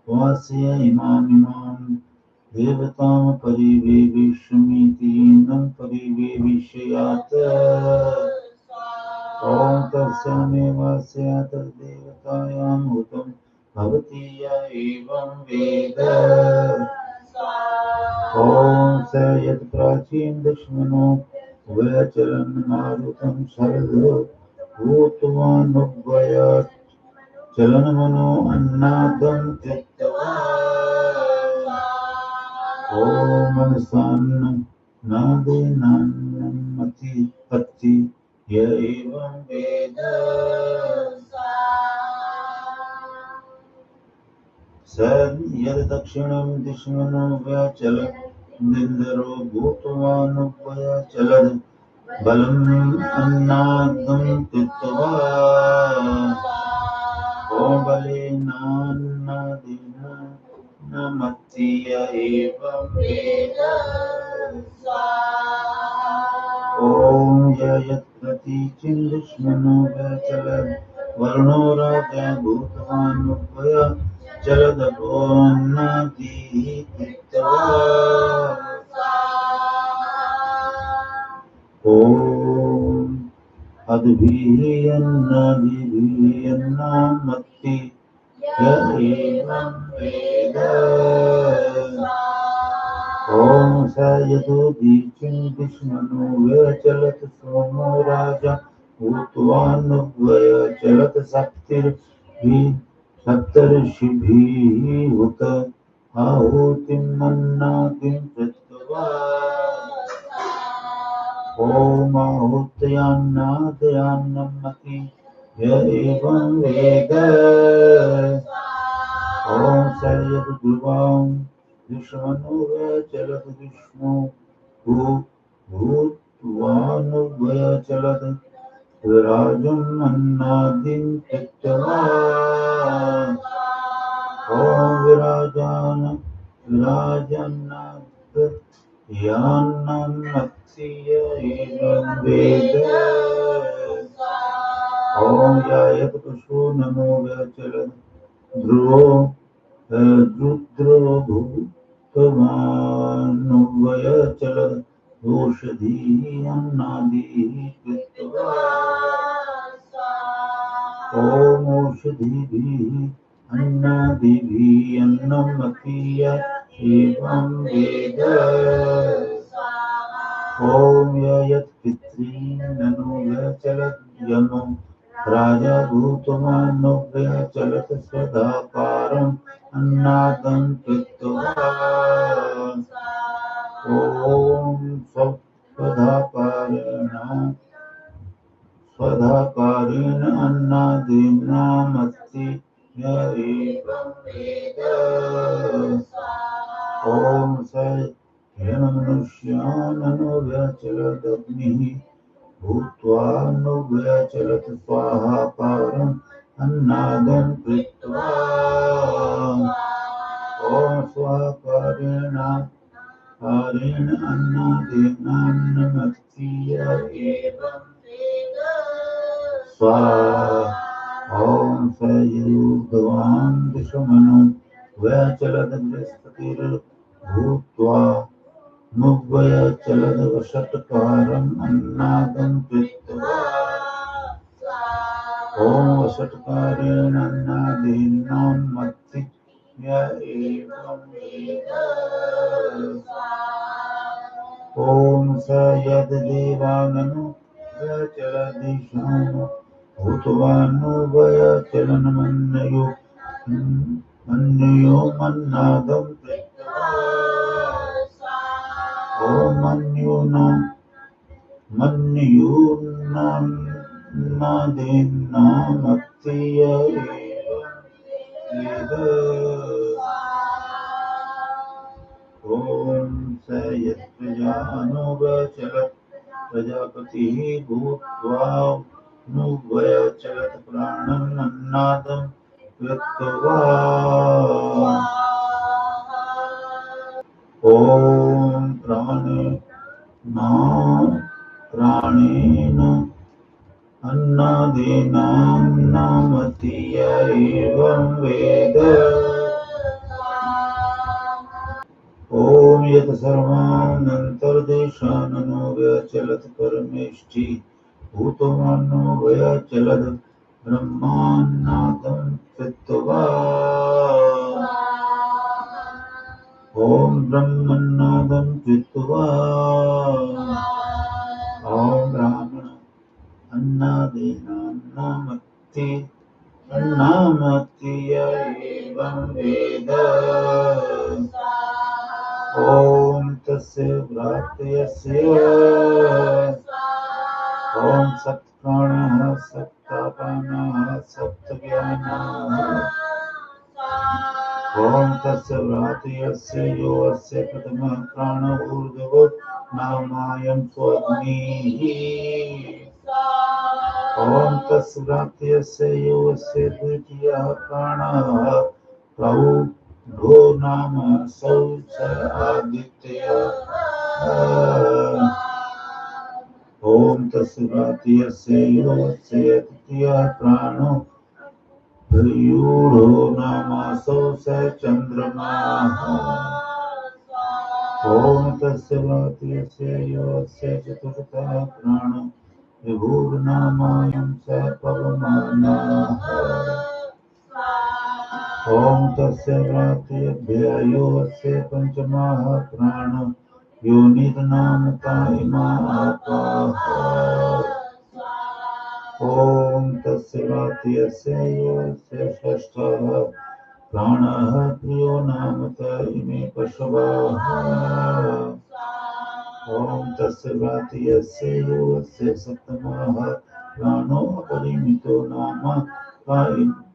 वास्य इमां देवतां परिवेविष्यमीति न परिवेविष्यात् ॐ तस्यामेवास्य तद्देवतायां हुतं भवति य एवं वेद ॐ स यत् प्राचीन दुश्मनो वयचरन् मारुतं शरदो भूतवानुभयात् चलन्मनो अन्नादं त्यक्त्वा ॐ मनसान्नं नादेनान्नमति पत्ति य एवं वेद स यद्दक्षिणं दिशमनो व्यचलदिन्दरो भूतवानुभयचलद् बलम् अन्नादं त्यक्त्वा ॐ बलेनान्नादेन न मत्ति य एवं वेद ॐ य यत्प्रतीचिं दुश्मनो व्यचलद् वर्णो राजा भूतवानुभयचलदभोन्नादिः त्यक्त्वा ॐ अद्भिर्यन्नादिभिर्यन्नामत्ति य एवं वेद ॐ स यदुदीचिं दुश्मनो व्यचलत् सोमो राजा भूतवानुभयचलत् सप्तर्षिभिः हुत आहुतिम् अन्नादिं त्यक्त्वा ॐ आहुत्यान्नादयान्नमति य एवं वेद ॐ स यद्ध्रुवां दुश्मनो व्यचलत् विष्णु भूतवानुभयचलत् विराजम् अन्नादिं त्यक्त्वा ॐ विराजन्नाद यान्नमत्ति य एवं वेद ॐ यायत्पशो नमो व्यचलत् ध्रुवो रुद्रो भूतवानुभयचलत् ओषधीः अन्नादिः कृत्वा ॐ ओषधीभिः अन्नादिभिः अन्नमति य एवं वेद ॐ य यत्पितॄन्ननो व्यचलत् यमो राजा भूतवानुभयचलत् स्वधाकारम् अन्नादं कृत्वा ॐ स्वधाकारेण अन्नादिनामस्ति य एवं वेद ॐ स मनुष्याननो व्यचलदग्निः भूत्वानुव्यचलत् स्वाहाकारम् अन्नादं कृत्वा ॐ स्वाहाकारेण अन्नादेनान्नमस्ति य एवं वेद स्वाहा ॐ स यूर्ध्वान् दिशमनो व्यचलद् बृहस्पतिर्भूत्वा नुव्यचलद् अन्नादं कृत्वा ॐ वषट्कारेण अन्नादेनान्नमत्ति य एवं वेद ॐ स यद्देवाननु व्यचलदिशानो भूतवानुभयचलन्मन्यो मन्नादं कृत्वा न मन्यून्नदेन्नामत्य वेद ॐ स यत्प्रजानुवचलत् प्रजापतिः भूत्वा नुवचलत् प्राणम् अन्नादं कृत्वा ॐ प्राणेन अन्नादीनान्नामतीय एवं वेद ॐ यत् सर्वानन्तर्देशाननो व्यचलत् परमेष्ठि भूतमानो व्यचलत् ब्रह्मान्नादं कृत्वा ॐ ब्रह्मन्नादं कृत्वा ॐ ब्राह्मण अन्नादीनान्नामतीय एवं वेद ॐ तस्य भ्रातयस्य ॐ सत्प्राणः सप्तापानः सप्तज्ञानः ॐ तस्य भ्रातयस्य यो अस्य प्रथमः प्राण ऊर्ध्वो नामायं स्वग्निः ॐ तस्य भ्रातयस्य यो अस्य द्वितीयः प्राणः प्रौढो नाम सौ च आदित्यः ॐ तस्य भ्रातयस्य यो अस्य तृतीयः प्राणो यूढो नामासौ स चन्द्रमाः ॐ तस्य भ्रातयस्य यो अस्य चतुर्थः प्राणो विभुर्नामायं स पवमानः ॐ तस्य भ्रातृभ्य यो अस्य पञ्चमः प्राणो योनिर्नामता इमा आपाः ॐ तस्य भ्रातयस्य यो अस्य षष्ठः प्राणः प्रियो नामत इमे पशवः ॐ तस्य भ्रातयस्य यो अस्य सप्तमः प्राणो अपरिमितो नाम इमाः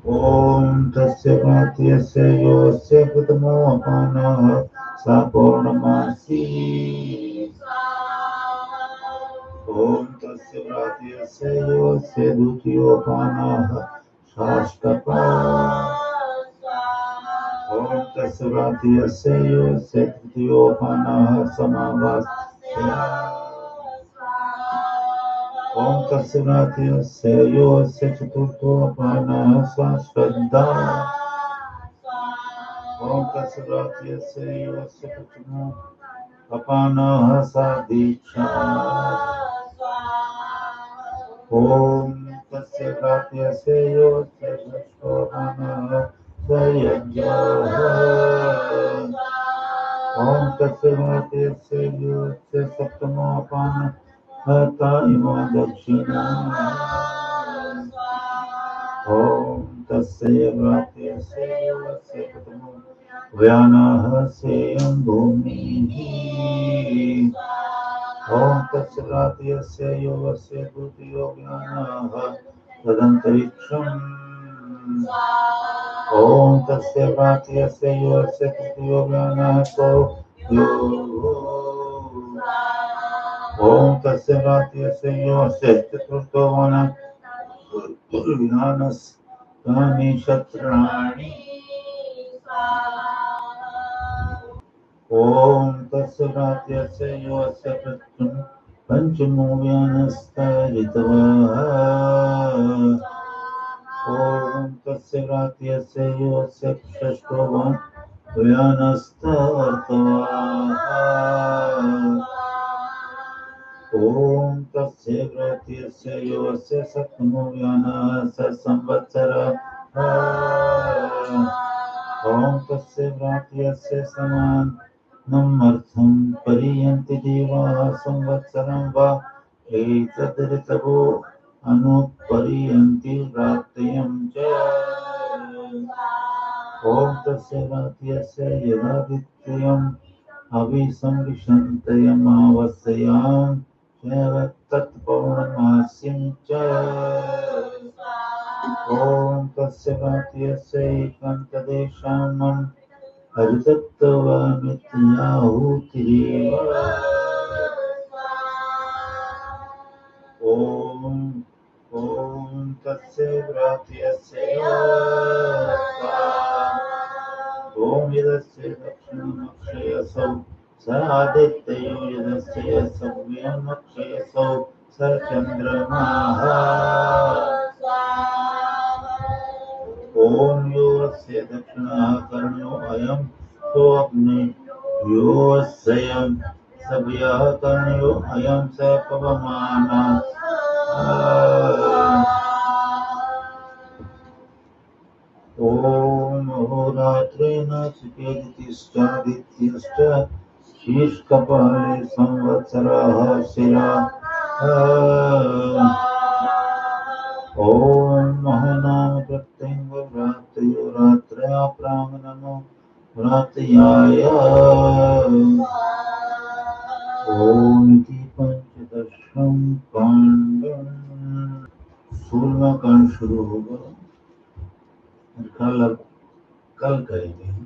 ॐ तस्य भ्रातयस्य यो अस्य प्रथमो अपानः स पौर्णमासी ॐ तस्य भ्रातयस्य यो अस्य द्वितीयोपानः षष्ठपा ॐ तस्य भ्रातयस्य यो अस्य तृतीयोपानः समावास्य ॐ तस्य भ्रातयस्य यो अस्य चतुर्थोपानः श्रद्धा ॐ तस्य भ्रातयस्य यो अस्य पञ्चमो अपानः सा दीक्षा ॐ तस्य भ्रातयस्य यो अस्य षष्ठोपानः स यज्ञः ॐ तस्य भ्रातयस्य यो अस्य सप्तमोपानः ता इमा दक्षिणा ॐ तस्य भ्रातयस्य यो अस्य प्रथमो व्यानः सेयं भूमिः ॐ तस्य भ्रातयस्य यो अस्य द्वितीयो व्यानः तदन्तरिक्षम् ॐ तस्य भ्रातयस्य यो अस्य तृतीयो व्यानः सो यो ॐ तस्य भ्रातयस्य यो अस्य चतुर्थो व्यानः विधानस्तानि शस्त्राणि ॐ तस्य भ्रातयस्य यो अस्य पञ्चमो व्यानस्तरितवः ॐ तस्य भ्रातयस्य यो अस्य षष्ठो व्यानस्तर्तवः ॐ तस्य भ्रातयस्य यो अस्य सप्तमो व्यानः स संवत्सरः ॐ तस्य भ्रातयस्य समानमर्थं परियन्ति देवाः संवत्सरं वा एतदृतवो अनुपरियन्ति भ्रातयं च ओम तस्य रात्यस्य यदादित्यम् अभिसंविशन्तयमावस्यां तत्पौर्णमास्यं च ओम तस्य रात्यस्य एकान्तदेशानम् हरितत्त्वामित्याहुतिरेव ओम ओम तस्य रात्यस्य ओम यदस्य दक्षिणमक्षयसौ स आदित्ययो यदस्य सव्यमक्षयसौ स चन्द्रमाः ओम यो अस्य दक्षिणः कर्णो अयं सोऽग्ने यो अस्यं सव्यः कर्णयो अयं स पवमानः ओम अहोरात्रेण चिकेदितिश्चादित्यश्च शीर्षकपाले संवत्सराः शिरा ओम महनाम प्रत्यङ्गरात्रयो रात्रया प्राङ्नमो रात्याय ओम इति पंचदशं काण्डम् 16वां कांड शुरू होगा। कल करेंगे।